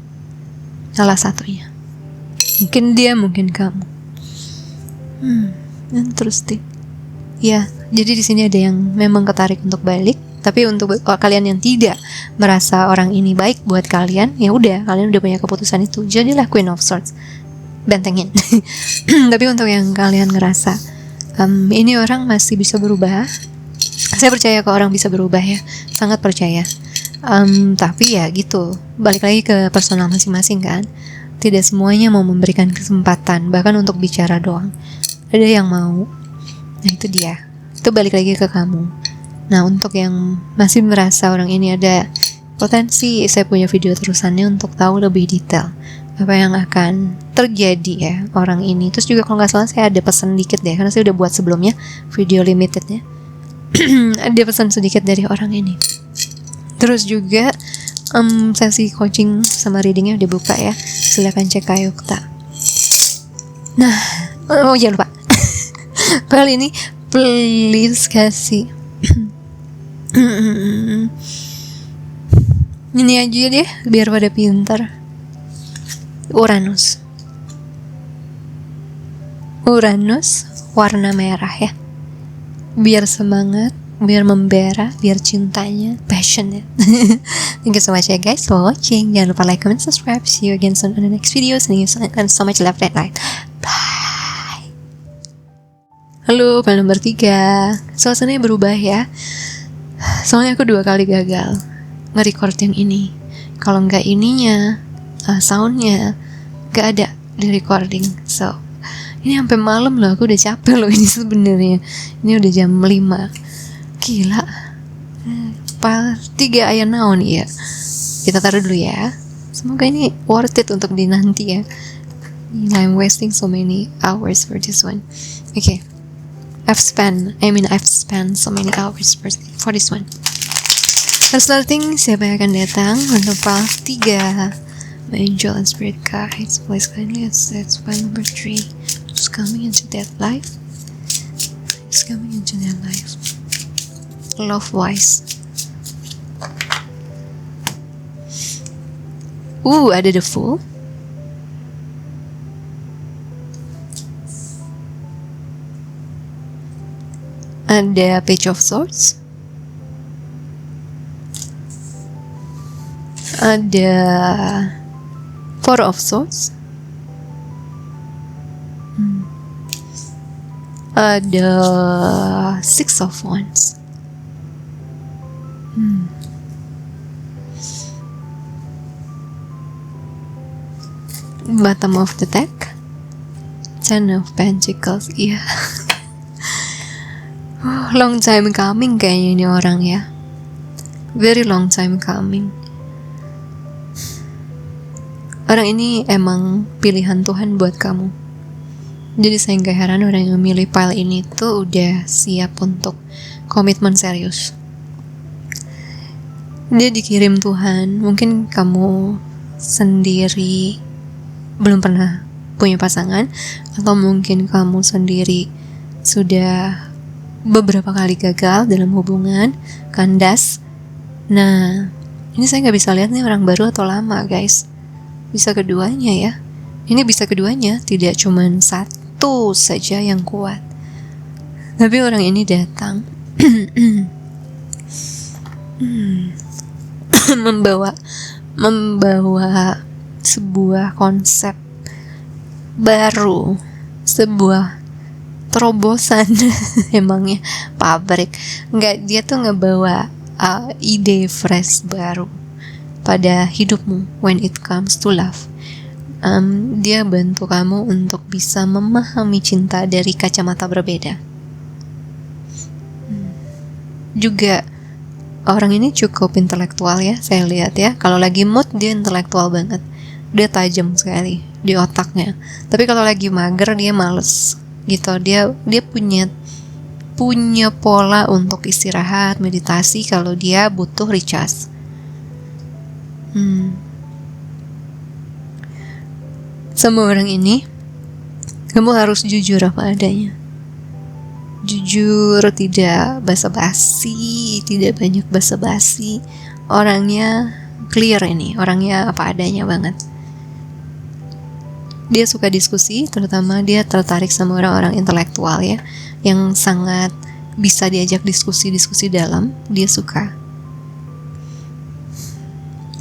Salah satunya mungkin dia, mungkin kamu. Interesting ya. Jadi di sini ada yang memang ketarik untuk balik. Tapi untuk kalian yang tidak merasa orang ini baik buat kalian, ya udah, kalian udah punya keputusan itu, jadilah Queen of Swords, bentengin. Tapi untuk yang kalian ngerasa ini orang masih bisa berubah, saya percaya ke orang bisa berubah ya, sangat percaya. Tapi ya gitu, balik lagi ke personal masing-masing kan. Tidak semuanya mau memberikan kesempatan, bahkan untuk bicara doang. Ada yang mau, nah itu dia, itu balik lagi ke kamu. Nah untuk yang masih merasa orang ini ada potensi, saya punya video terusannya untuk tahu lebih detail apa yang akan terjadi ya orang ini. Terus juga kalau nggak salah saya ada pesan dikit deh, karena saya udah buat sebelumnya video limitednya. Ada pesan sedikit dari orang ini. Terus juga sesi coaching sama readingnya udah buka ya, silakan cek Kayukta. Nah jangan lupa kali ini please kasih ini aja deh biar pada pintar. Uranus warna merah ya, biar semangat, biar membara, biar cintanya passionate. Thank you so much ya guys for watching. Jangan lupa like, comment, subscribe. See you again soon on the next video. Thank you so much, love that light. Bye. Halo, panel nomor 3. Suasananya berubah ya, soalnya aku 2 kali gagal nge-record yang ini. Kalau nggak ininya, soundnya nggak ada di recording. So ini sampai malam loh, aku udah capek loh ini sebenarnya. Ini udah jam 5. Gila. 3 ayah naon ya. Kita taruh dulu ya. Semoga ini worth it untuk dinanti ya. I'm wasting so many hours for this one. Okay. I've spent so many hours for this one. Starting, siapa yang akan datang untuk part 3? My angel and spirit guides, please kindly accept one number 3. Who's coming into that life? Who's coming into that life? Love wise. Ada the Fool. Ada Page of Swords. Ada Four of Swords. Ada Six of Wands. Bottom of the deck, Ten of Pentacles. Iya. Long time coming kayaknya ini orang ya. Very long time coming. Orang ini emang pilihan Tuhan buat kamu. Jadi saya nggak heran orang yang memilih pile ini tuh udah siap untuk komitmen serius. Dia dikirim Tuhan. Mungkin kamu sendiri belum pernah punya pasangan, atau mungkin kamu sendiri sudah beberapa kali gagal dalam hubungan, kandas. Nah, ini saya nggak bisa lihat nih orang baru atau lama, guys. Bisa keduanya ya. Ini bisa keduanya, tidak cuma satu saja yang kuat. Tapi orang ini datang membawa sebuah konsep baru, sebuah terobosan. Emangnya pabrik. Nggak, dia tuh ngebawa ide fresh baru pada hidupmu when it comes to love. Dia bantu kamu untuk bisa memahami cinta dari kacamata berbeda. Juga orang ini cukup intelektual ya, saya lihat ya. Kalau lagi mood dia intelektual banget, dia tajam sekali di otaknya. Tapi kalau lagi mager dia males gitu. Dia punya pola untuk istirahat, meditasi kalau dia butuh recharge. Sama orang ini kamu harus jujur apa adanya. Jujur, tidak basa-basi, tidak banyak basa-basi. Orangnya clear ini, orangnya apa adanya banget. Dia suka diskusi, terutama dia tertarik sama orang-orang intelektual ya, yang sangat bisa diajak diskusi-diskusi dalam, dia suka.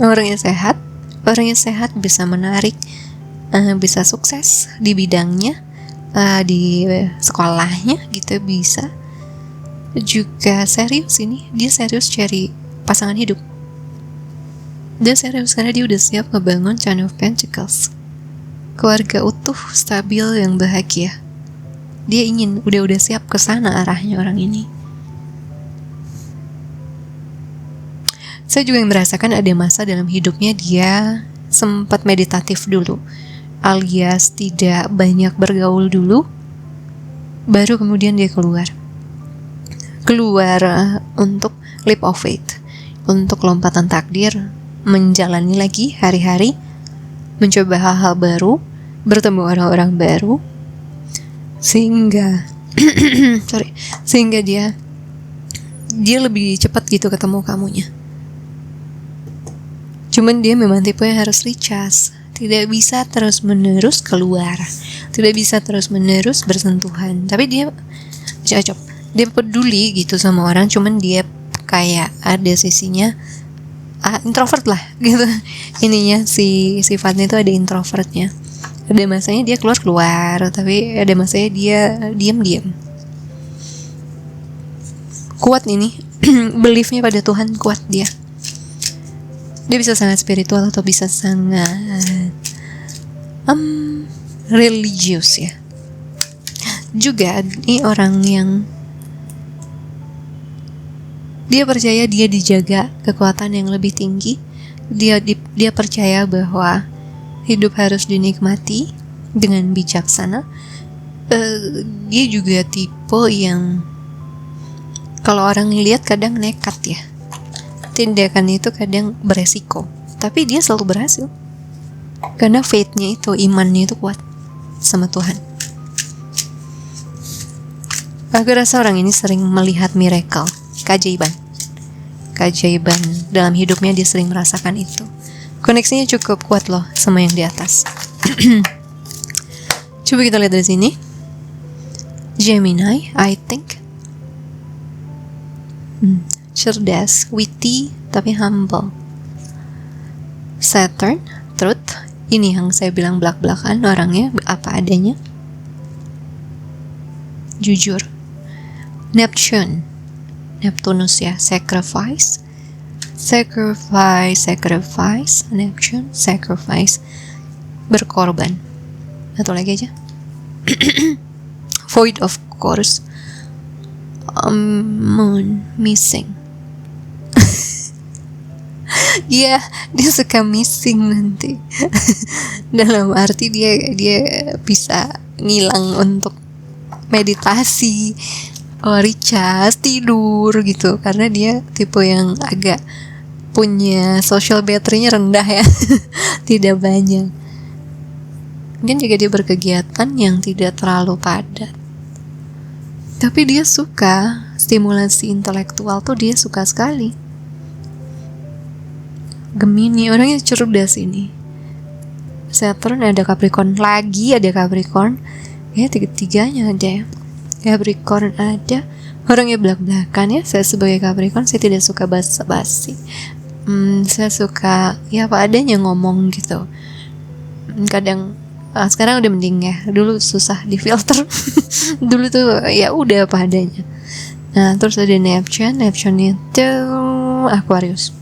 Orangnya sehat bisa menarik, bisa sukses di bidangnya, di sekolahnya gitu bisa. Juga serius ini, dia serius cari pasangan hidup. Dia serius karena dia udah siap ngebangun Ten of Pentacles, keluarga utuh, stabil, yang bahagia. Dia ingin, udah siap ke sana arahnya orang ini. Saya juga yang merasakan ada masa dalam hidupnya dia sempat meditatif dulu, alias tidak banyak bergaul dulu, baru kemudian dia keluar untuk leap of faith, untuk lompatan takdir, menjalani lagi hari-hari, mencoba hal-hal baru, bertemu orang-orang baru, sehingga dia lebih cepat gitu ketemu kamunya. Cuman dia memang tipe yang harus recharge, tidak bisa terus-menerus keluar, tidak bisa terus-menerus bersentuhan. Tapi dia cocok, dia peduli gitu sama orang, cuman dia kayak ada sisinya introvert lah gitu. Ininya si sifatnya itu ada introvertnya. Ada masanya dia keluar, tapi ada masanya dia diam-diam. Kuat ini, beliefnya pada Tuhan kuat dia. Dia bisa sangat spiritual atau bisa sangat religius ya. Juga ini orang yang dia percaya dia dijaga kekuatan yang lebih tinggi. Dia percaya bahwa hidup harus dinikmati dengan bijaksana. Dia juga tipe yang kalau orang lihat kadang nekat ya. Tindakan itu kadang beresiko, tapi dia selalu berhasil karena faith-nya itu, imannya itu kuat sama Tuhan. Aku rasa orang ini sering melihat miracle, keajaiban dalam hidupnya. Dia sering merasakan itu. Koneksinya cukup kuat loh sama yang di atas. Coba kita lihat dari sini. Gemini, I think. Cerdas, witty, tapi humble. Saturn, truth. Ini yang saya bilang belak-belakan, orangnya apa adanya. Jujur. Neptunus ya, sacrifice. Neptune, sacrifice. berkorban. Satu lagi aja. Void of course. Moon missing. Dia suka missing nanti. Dalam arti dia bisa ngilang untuk meditasi, recharge, tidur gitu, karena dia tipe yang agak punya social battery-nya rendah ya. Tidak banyak. Mungkin juga dia berkegiatan yang tidak terlalu padat, tapi dia suka stimulasi intelektual tuh, dia suka sekali. Gemini orangnya cerdas ini. Saturn ada Capricorn lagi, ada Capricorn ya, tiga-tiganya ada. Capricorn ada, orangnya belak-belakan ya. Saya sebagai Capricorn, saya tidak suka basa-basi. Saya suka ya apa adanya ngomong gitu. Kadang sekarang udah mending ya, dulu susah difilter. Dulu tuh ya udah apa adanya. Nah terus ada Neptune itu Aquarius.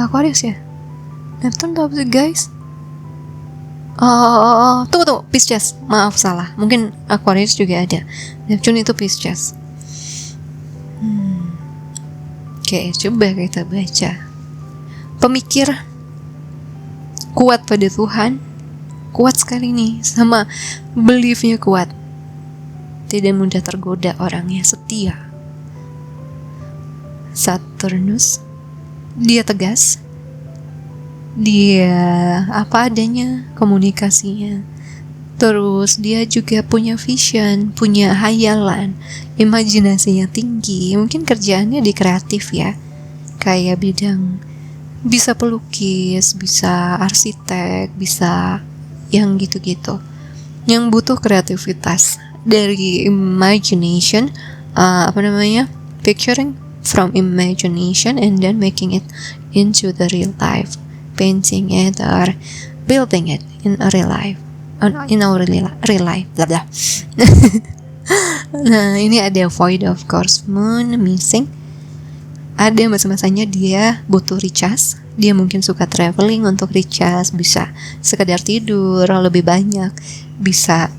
Aquarius ya, Neptune tuh apa sih guys? Tunggu, Pisces, maaf salah, mungkin Aquarius juga ada. Neptune itu Pisces. Oke, coba kita baca. Pemikir, kuat pada Tuhan, kuat sekali nih, sama beliefnya kuat, tidak mudah tergoda orangnya, setia. Saturnus, dia tegas, dia apa adanya komunikasinya. Terus dia juga punya vision, punya hayalan, imajinasinya tinggi. Mungkin kerjaannya di kreatif ya, kayak bidang bisa pelukis, bisa arsitek, bisa yang gitu-gitu, yang butuh kreativitas dari imagination, picturing from imagination and then making it into the real life, painting it or building it in a real life, in our real life, blah blah. Nah ini ada void of course, moon missing. Ada masa-masanya dia butuh recharge. Dia mungkin suka traveling untuk recharge, bisa sekedar tidur lebih banyak, bisa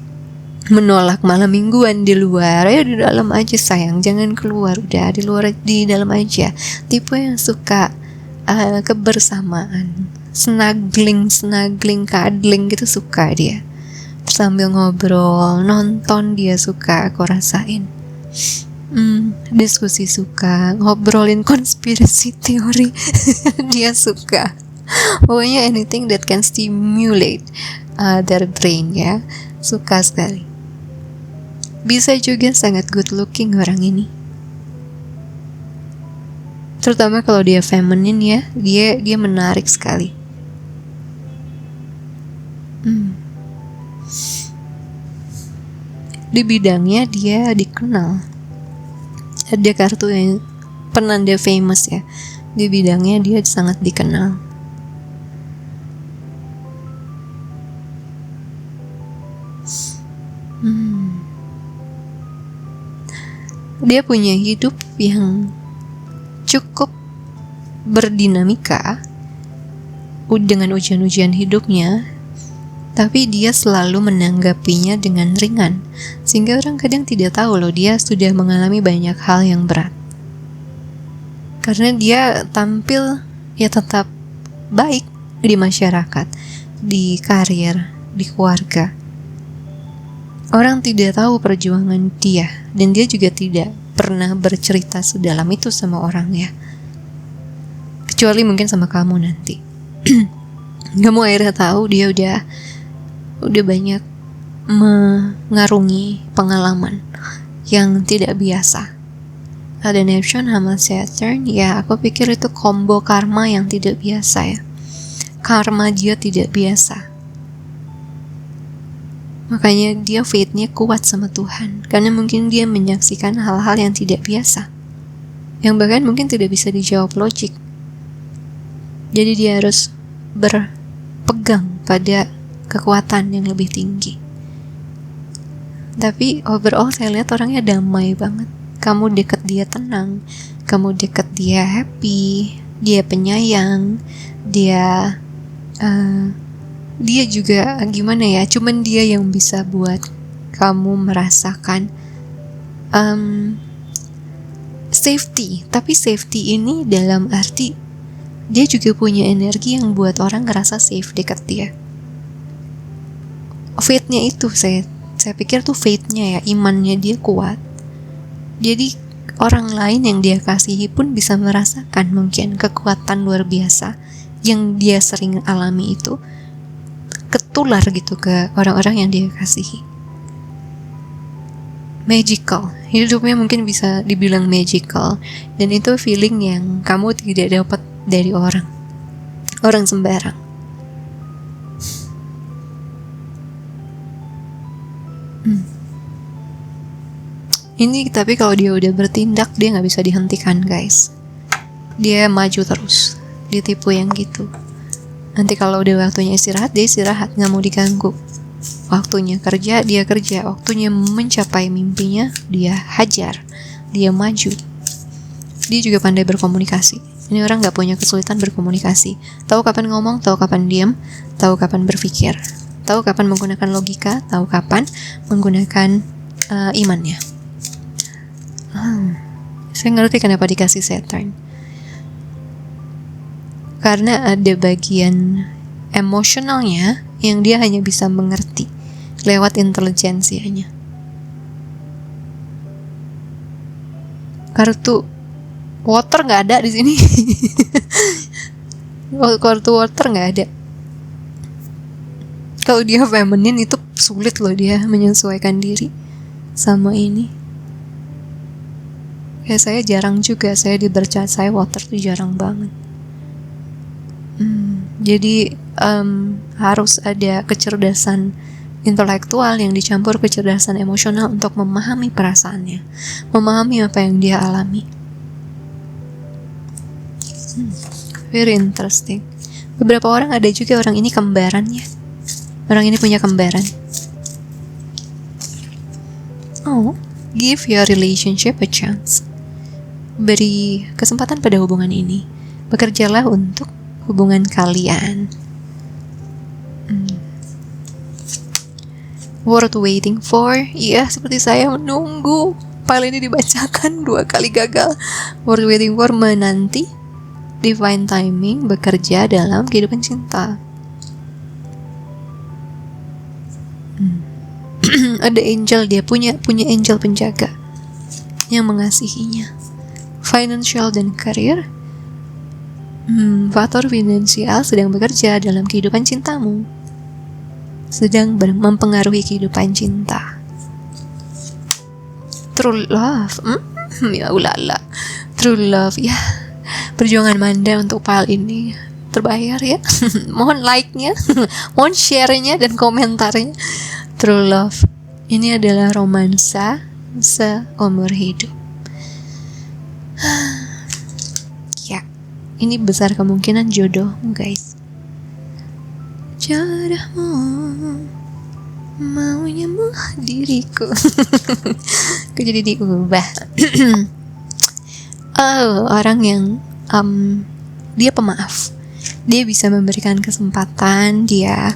menolak malam mingguan di luar. Ayo di dalam aja sayang, jangan keluar, udah di luar, di dalam aja. Tipe yang suka kebersamaan, snuggling, cuddling gitu suka dia. Terus sambil ngobrol, nonton dia suka, aku rasain. Diskusi suka, ngobrolin konspirasi teori. Dia suka. Pokoknya anything that can stimulate their brain ya, suka sekali. Bisa juga sangat good looking orang ini, terutama kalau dia feminine ya, dia menarik sekali. Di bidangnya dia dikenal, ada kartu yang penanda famous ya, di bidangnya dia sangat dikenal. Dia punya hidup yang cukup berdinamika dengan ujian-ujian hidupnya, tapi dia selalu menanggapinya dengan ringan, sehingga orang kadang tidak tahu loh dia sudah mengalami banyak hal yang berat. Karena dia tampil ya tetap baik di masyarakat, di karir, di keluarga. Orang tidak tahu perjuangan dia, dan dia juga tidak pernah bercerita sedalam itu sama orang ya, kecuali mungkin sama kamu nanti. Kamu akhirnya tahu dia udah banyak mengarungi pengalaman yang tidak biasa. Ada Neptune sama Saturn ya, aku pikir itu combo karma yang tidak biasa ya. Karma dia tidak biasa, makanya dia faith-nya kuat sama Tuhan, karena mungkin dia menyaksikan hal-hal yang tidak biasa, yang bahkan mungkin tidak bisa dijawab logik. Jadi dia harus berpegang pada kekuatan yang lebih tinggi. Tapi overall saya lihat orangnya damai banget. Kamu deket dia tenang, kamu deket dia happy, dia penyayang, dia dia juga gimana ya, cuman dia yang bisa buat kamu merasakan safety. Tapi safety ini dalam arti dia juga punya energi yang buat orang ngerasa safe dekat dia. Faith-nya itu saya pikir tuh faith-nya ya, imannya dia kuat. Jadi orang lain yang dia kasihi pun bisa merasakan mungkin kekuatan luar biasa yang dia sering alami itu ketular gitu ke orang-orang yang dia kasihi. Magical, hidupnya mungkin bisa dibilang magical, dan itu feeling yang kamu tidak dapat dari orang sembarang. Ini tapi kalau dia udah bertindak, dia nggak bisa dihentikan guys. Dia maju terus, ditipu yang gitu. Nanti kalau udah waktunya istirahat, dia istirahat, nggak mau diganggu. Waktunya kerja, dia kerja. Waktunya mencapai mimpinya, dia hajar, dia maju. Dia juga pandai berkomunikasi. Ini orang nggak punya kesulitan berkomunikasi. Tahu kapan ngomong, tahu kapan diam, tahu kapan berpikir, tahu kapan menggunakan logika, tahu kapan menggunakan imannya. Saya ngerti kenapa dikasih Saturn. Karena ada bagian emosionalnya yang dia hanya bisa mengerti lewat intelijensianya. Kartu water nggak ada di sini. Kartu water nggak ada. Kalau dia feminine itu sulit loh dia menyesuaikan diri sama ini. Kayak saya jarang juga, saya dibercat saya water tuh jarang banget. Jadi harus ada kecerdasan intelektual yang dicampur kecerdasan emosional untuk memahami perasaannya, memahami apa yang dia alami. Very interesting. Beberapa orang ada juga orang ini kembarannya. Orang ini punya kembaran. Oh, give your relationship a chance. Beri kesempatan pada hubungan ini. Bekerjalah untuk hubungan kalian. Worth waiting for. Iya, seperti saya menunggu file ini dibacakan 2 kali gagal. Worth waiting for, menanti. Divine timing, bekerja dalam kehidupan cinta. Ada angel, dia punya angel penjaga yang mengasihinya. Financial dan karir. Faktor finansial sedang bekerja dalam kehidupan cintamu, sedang mempengaruhi kehidupan cinta. True love. Ya ulala. True love ya. Perjuangan Manda untuk file ini terbayar ya. Mohon like-nya, mohon share-nya dan komentarnya. True love. Ini adalah romansa seumur hidup. Ya, ini besar kemungkinan jodoh, guys. Jodohmu mau nyembuh diriku. Aku jadi diubah. Orang yang dia pemaaf. Dia bisa memberikan kesempatan, dia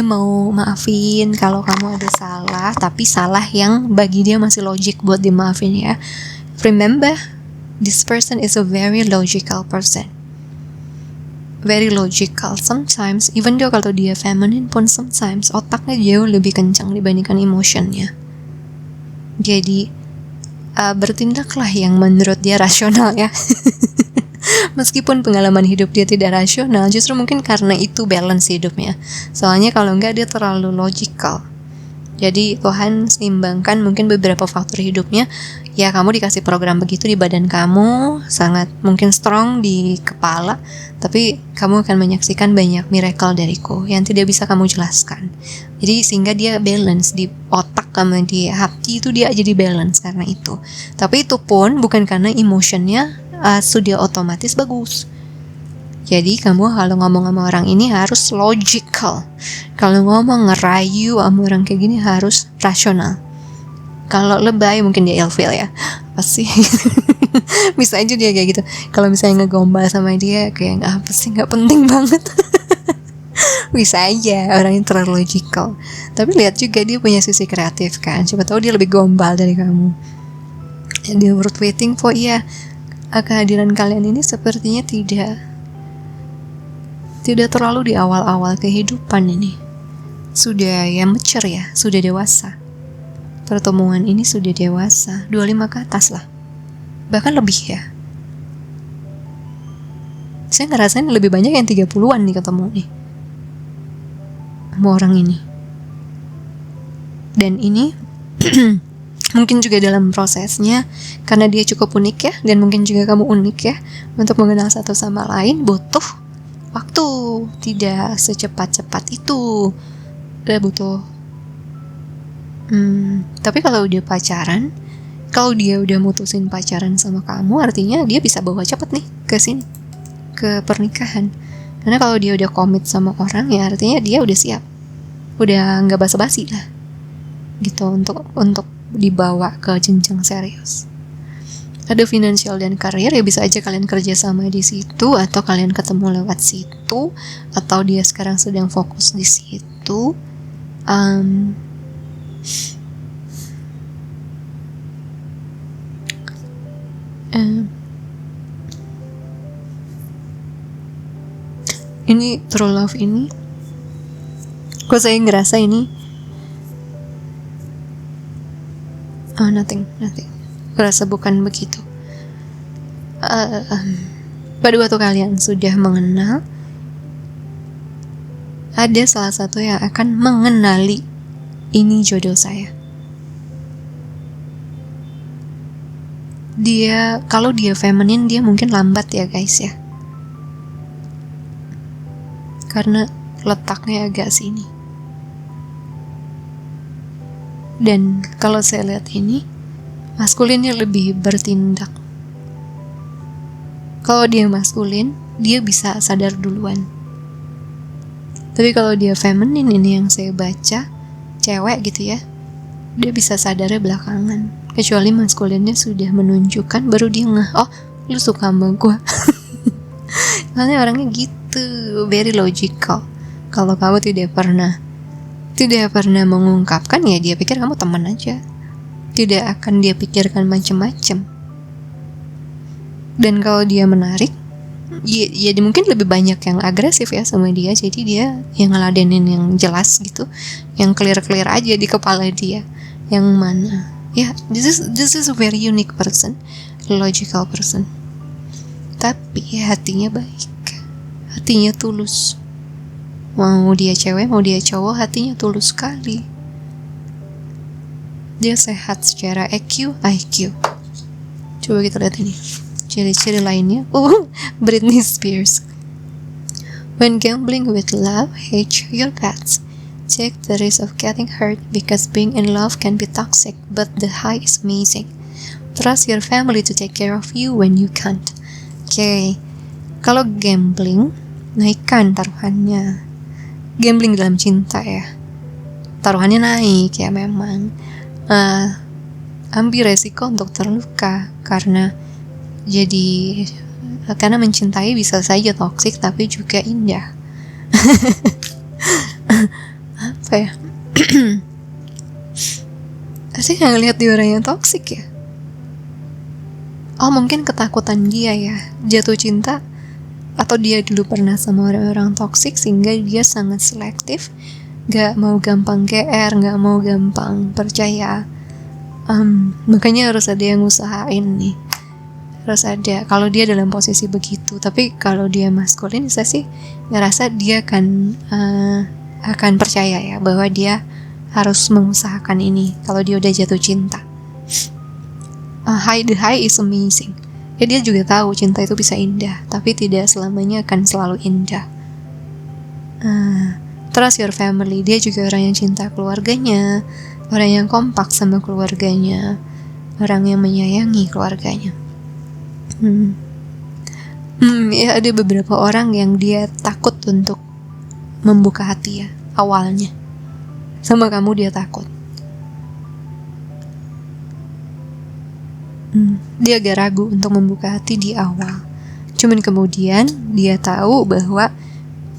mau maafin kalau kamu ada salah, tapi salah yang bagi dia masih logik buat dimaafin ya. Remember, this person is a very logical person. Very logical. Sometimes, even though kalau dia feminine pun sometimes otaknya jauh lebih kencang dibandingkan emotionnya. Jadi, bertindaklah yang menurut dia rasional ya. Meskipun pengalaman hidup dia tidak rasional, justru mungkin karena itu balance hidupnya. Soalnya kalau enggak dia terlalu logical. Jadi Tuhan seimbangkan mungkin beberapa faktor hidupnya. Ya kamu dikasih program begitu di badan kamu, sangat mungkin strong di kepala, tapi kamu akan menyaksikan banyak miracle dariku yang tidak bisa kamu jelaskan. Jadi sehingga dia balance di otak sama di hati itu dia jadi balance karena itu. Tapi itu pun bukan karena emotionnya sudah otomatis bagus. Jadi kamu kalau ngomong sama orang ini harus logical. Kalau ngomong ngerayu sama orang kayak gini harus rasional. Kalau lebay mungkin dia ilfeel ya. Pasti bisa aja dia kayak gitu. Kalau misalnya ngegombal sama dia kayak apa sih, nggak penting banget. Bisa aja orang yang terlalu logical. Tapi lihat juga dia punya sisi kreatif kan. Siapa tahu dia lebih gombal dari kamu. Dia worth waiting for. Ya, kehadiran kalian ini sepertinya tidak terlalu di awal-awal kehidupan ini. Sudah ya mature ya, sudah dewasa. Pertemuan ini sudah dewasa, 25 ke atas lah. Bahkan lebih ya. Saya ngerasain lebih banyak yang 30-an nih ketemu nih sama orang ini. Dan ini mungkin juga dalam prosesnya, karena dia cukup unik ya, dan mungkin juga kamu unik ya, untuk mengenal satu sama lain butuh waktu. Tidak secepat-cepat itu. Udah butuh. Tapi kalau udah pacaran, kalau dia udah mutusin pacaran sama kamu, artinya dia bisa bawa cepet nih ke sini, ke pernikahan. Karena kalau dia udah komit sama orang, ya artinya dia udah siap, udah nggak basa-basi lah, gitu untuk dibawa ke jenjang serius. Ada finansial dan karir, ya bisa aja kalian kerja sama di situ, atau kalian ketemu lewat situ, atau dia sekarang sedang fokus di situ. Ini true love ini, kok saya ngerasa ini nothing. Kurasa bukan begitu. Pada waktu kalian sudah mengenal, ada salah satu yang akan mengenali ini jodoh saya. Dia, kalau dia feminin, dia mungkin lambat ya guys ya, karena letaknya agak sini. Dan kalau saya lihat ini, maskulinnya lebih bertindak. Kalau dia maskulin, dia bisa sadar duluan. Tapi kalau dia feminin, ini yang saya baca, cewek gitu ya, dia bisa sadarnya belakangan. Kecuali maskulinnya sudah menunjukkan, baru dia ngeh, oh lu suka sama gue. Soalnya orangnya gitu, very logical. Kalau kamu tidak pernah mengungkapkan, ya dia pikir kamu teman aja. Tidak akan dia pikirkan macam-macam. Dan kalau dia menarik, ya mungkin lebih banyak yang agresif ya sama dia. Jadi dia yang ngeladenin yang jelas gitu, yang clear aja di kepala dia, yang mana. Ya, this is a very unique person, logical person. Tapi ya, hatinya baik, hatinya tulus. Mau dia cewek, mau dia cowok, hatinya tulus sekali. Dia sehat secara EQ, IQ. Coba kita lihat ini ciri-ciri lainnya. Britney Spears. When gambling with love, hedge your bets. Take the risk of getting hurt, because being in love can be toxic, but the high is amazing. Trust your family to take care of you when you can't. Oke. Kalau gambling, naikkan taruhannya. Gambling dalam cinta ya, taruhannya naik ya memang. Ambil resiko untuk terluka, karena mencintai bisa saja toksik tapi juga indah. Apa ya? Saya nggak ngelihat dia orang yang toksik ya. Oh, mungkin ketakutan dia ya, jatuh cinta, atau dia dulu pernah sama orang-orang toksik sehingga dia sangat selektif, gak mau gampang GR, gak mau gampang percaya. Makanya harus ada yang usahain nih, harus ada. Kalau dia dalam posisi begitu, tapi kalau dia maskulin, saya sih ngerasa dia akan percaya ya, bahwa dia harus mengusahakan ini kalau dia udah jatuh cinta. The high is amazing. Ya, dia juga tahu cinta itu bisa indah, tapi tidak selamanya akan selalu indah. Trust your family. Dia juga orang yang cinta keluarganya, orang yang kompak sama keluarganya, orang yang menyayangi keluarganya. Ya, ada beberapa orang yang dia takut untuk membuka hati ya, awalnya. Sama kamu dia takut. Dia agak ragu untuk membuka hati di awal. Cuman kemudian dia tahu bahwa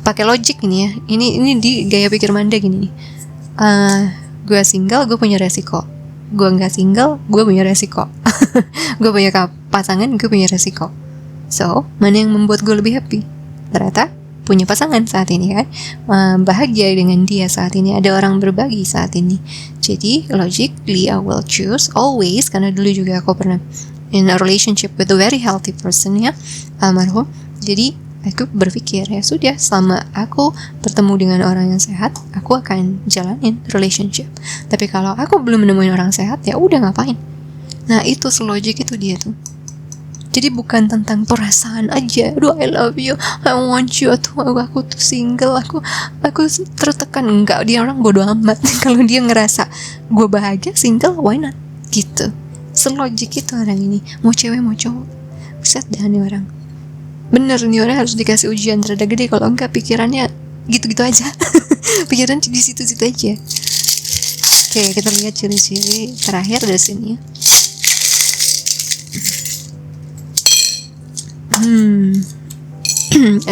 pakai logik ini ya. Ini di gaya pikir Manda gini nih. Gue single, gue punya resiko. Gue nggak single, gue punya resiko. Gue punya pasangan, gue punya resiko. So, mana yang membuat gue lebih happy? Ternyata punya pasangan saat ini kan, bahagia dengan dia saat ini, ada orang berbagi saat ini. Jadi logically I will choose always, karena dulu juga aku pernah in a relationship with a very healthy person ya, almarhum. Jadi aku berpikir ya sudah, selama aku bertemu dengan orang yang sehat, aku akan jalanin relationship. Tapi kalau aku belum menemuin orang sehat, ya udah ngapain. Nah itu selogik itu dia tuh. Jadi bukan tentang perasaan aja, aduh I love you, I want you, atau aku tuh single, aku tertekan. Enggak, dia orang bodoh amat. Kalau dia ngerasa gue bahagia single, why not gitu. Selogik itu orang ini, mau cewek mau cowok. Buset dah nih orang, bener nih orang harus dikasih ujian rada gede. Kalau enggak pikirannya gitu-gitu aja. Pikiran di situ-situ aja. Oke, kita lihat ciri-ciri terakhir dari sini ya.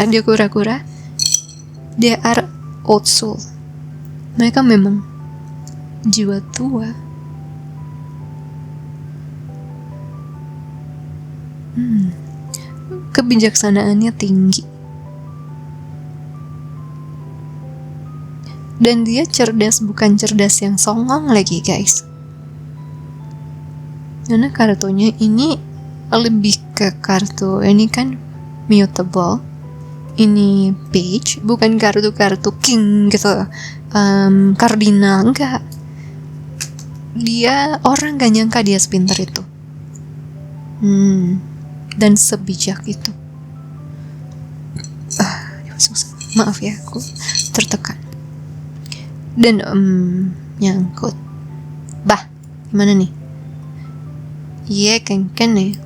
Dia kura-kura. They are old soul. Mereka memang jiwa tua. Kebijaksanaannya tinggi. Dan dia cerdas, bukan cerdas yang songong lagi guys. Karena kartunya ini lebih ke kartu, ini kan mutable, ini page, bukan kartu-kartu king gitu, kardinal, enggak. Dia orang gak nyangka dia sepintar itu, dan sebijak itu. Susah. Maaf ya, aku tertekan dan nyangkut. Bah, gimana nih? Iya, kan nih.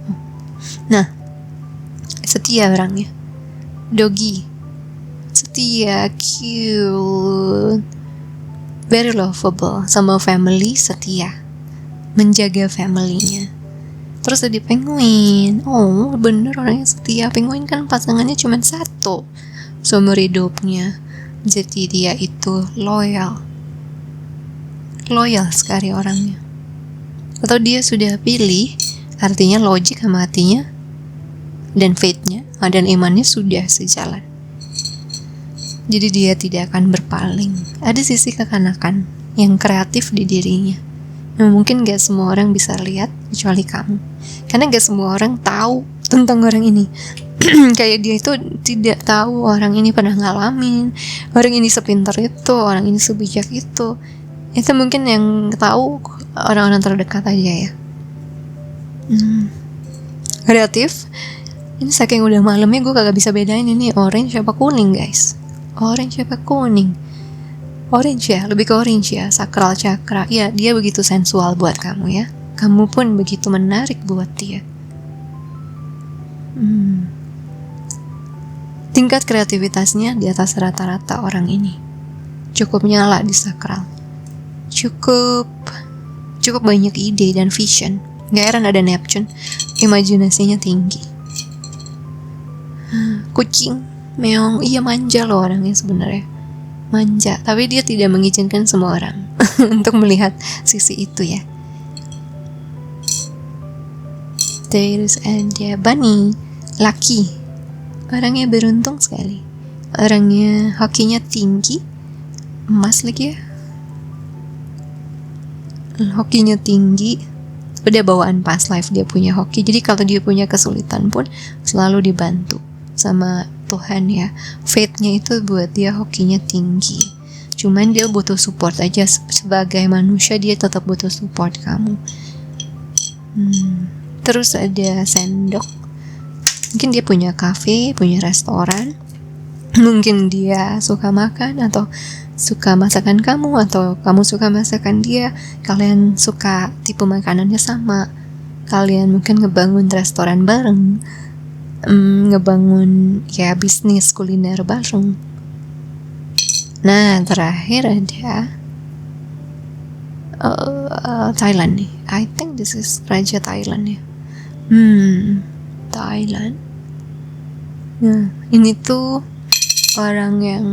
Nah, setia orangnya. Doggy. Setia, cute. Very lovable. Sama family, setia. Menjaga family-nya. Terus ada penguin. Oh, bener orangnya setia. Penguin kan pasangannya cuma satu seumur hidupnya. Jadi dia itu loyal. Loyal sekali orangnya. Atau dia sudah pilih, artinya logik sama hatinya dan faith-nya dan imannya sudah sejalan. Jadi dia tidak akan berpaling. Ada sisi kekanakan yang kreatif di dirinya, yang mungkin gak semua orang bisa lihat kecuali kamu. Karena gak semua orang tahu tentang orang ini. Kayak dia itu tidak tahu orang ini pernah ngalamin, orang ini sepintar itu, orang ini sebijak itu. Itu mungkin yang tahu orang-orang terdekat aja ya. Kreatif. Ini saking udah malamnya gue kagak bisa bedain ini orange apa kuning guys. Orange apa kuning? Orange ya, lebih ke orange ya. Sakral cakra. Ya, dia begitu sensual buat kamu ya. Kamu pun begitu menarik buat dia. Tingkat kreativitasnya di atas rata-rata orang ini. Cukup nyala di sakral. Cukup banyak ide dan vision. Gak heran ada Neptune. Imajinasinya tinggi. Kucing, meong, iya manja loh orangnya sebenarnya. Manja, tapi dia tidak mengizinkan semua orang untuk melihat sisi itu ya. Terus ada bunny, laki. Orangnya beruntung sekali. Orangnya hokinya tinggi. Emas lagi ya. Hokinya tinggi. Udah bawaan past life dia punya hoki. Jadi kalau dia punya kesulitan pun selalu dibantu sama Tuhan ya. Faith-nya itu buat dia hokinya tinggi. Cuman dia butuh support aja. Sebagai manusia dia tetap butuh support kamu. Terus ada sendok. Mungkin dia punya cafe, punya restoran. Mungkin dia suka makan atau suka masakan kamu, atau kamu suka masakan dia. Kalian suka tipe makanannya sama. Kalian mungkin ngebangun restoran bareng, ngebangun ya bisnis kuliner bareng. Nah, terakhir ada Thailand nih. I think this is Raja Thailand ya. Thailand. Nah, ini tuh orang yang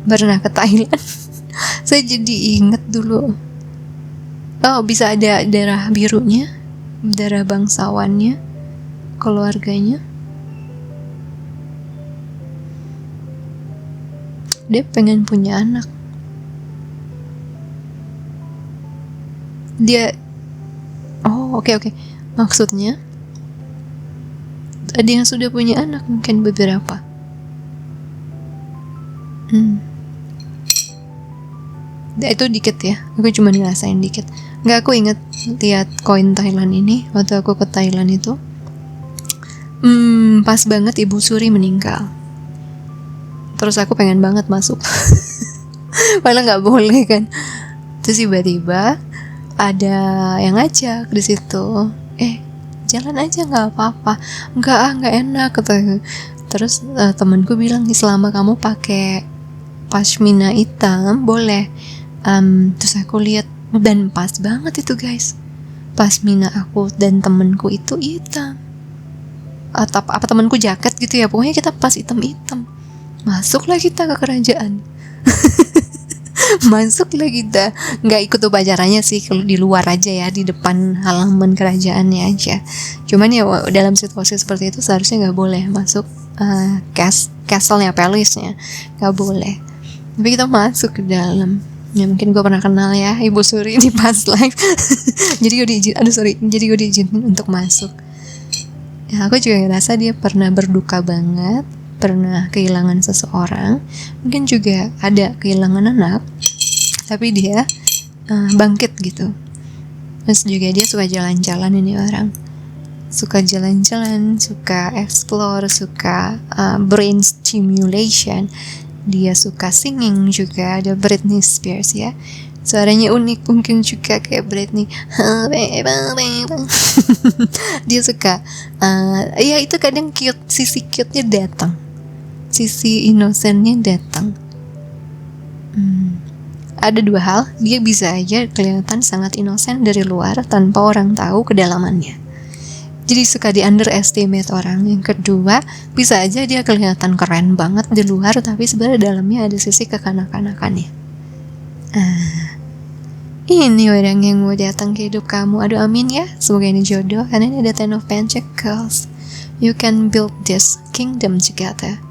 pernah ke Thailand. Saya jadi inget dulu. Oh, bisa ada darah birunya, darah bangsawannya, keluarganya. Dia pengen punya anak. Oke. Maksudnya ada yang sudah punya anak, mungkin beberapa. Itu dikit ya, aku cuma ngerasain dikit. Nggak, aku inget lihat koin Thailand ini waktu aku ke Thailand itu. Pas banget Ibu Suri meninggal. Terus aku pengen banget masuk. Padahal nggak boleh kan. Terus tiba-tiba ada yang ngajak di situ. Jalan aja nggak apa-apa. Nggak enak kata. Terus temanku bilang, selama kamu pakai pashmina hitam boleh. Terus aku lihat dan pas banget itu guys. Pashmina aku dan temanku itu hitam. Atau apa temanku jaket gitu ya. Pokoknya kita pas hitam-hitam. Masuklah kita ke kerajaan. Masuklah kita. Nggak ikut upacaranya sih, kalau di luar aja ya, di depan halaman kerajaannya aja. Cuman ya dalam situasi seperti itu seharusnya nggak boleh masuk castle-nya, palace-nya. Nggak boleh. Tapi kita masuk ke dalam. Ya mungkin gue pernah kenal ya Ibu Suri di past life. Jadi gue diizinin untuk masuk. Ya, aku juga ngerasa dia pernah berduka banget, pernah kehilangan seseorang, mungkin juga ada kehilangan anak, tapi dia bangkit gitu. Terus juga dia suka jalan-jalan, ini orang suka jalan-jalan, suka explore, suka brain stimulation. Dia suka singing juga, ada Britney Spears ya, suaranya unik, mungkin juga kayak Britney. Dia suka ya itu kadang cute, sisi cute-nya datang, sisi innocent-nya datang. Ada dua hal, dia bisa aja kelihatan sangat innocent dari luar tanpa orang tahu kedalamannya. Jadi suka di underestimate orang. Yang kedua, bisa aja dia kelihatan keren banget di luar, tapi sebenarnya dalamnya ada sisi kekanak-kanakannya. Ini orang yang mau datang ke hidup kamu. Aduh, amin ya, semoga ini jodoh. Karena ini ada Ten of Pentacles. You can build this kingdom together.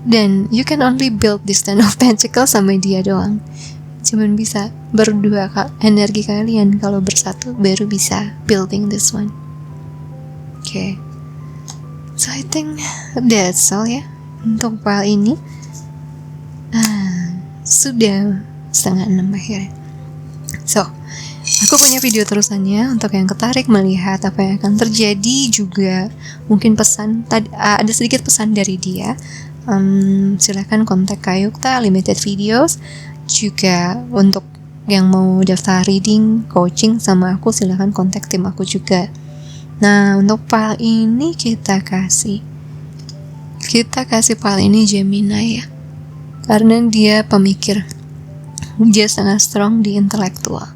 Dan you can only build this Ten of Pentacles sama dia doang. Cuman bisa berdua, energi kalian kalau bersatu baru bisa building this one. Okay. So I think that's all ya untuk file ini. Sudah 5:30 akhirnya. So, aku punya video terusannya untuk yang tertarik melihat apa yang akan terjadi, juga mungkin pesan ada sedikit pesan dari dia. Silakan kontak Kayukta Limited Videos. Juga untuk yang mau daftar reading, coaching sama aku, silakan kontak tim aku juga. Nah, untuk file ini kita kasih file ini Gemini ya, karena dia pemikir, dia sangat strong di intelektual.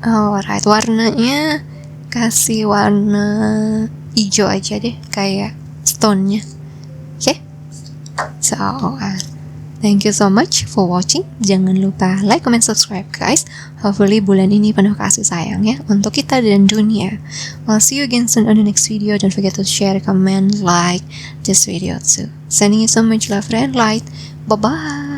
Alright, warnanya kasih warna hijau aja deh, kayak stone-nya. Okay? So, thank you so much for watching. Jangan lupa like, comment, subscribe guys. Hopefully bulan ini penuh kasih sayang ya untuk kita dan dunia. I'll see you again soon on the next video. Don't forget to share, comment, like this video too. Sending you so much love and light. Bye bye.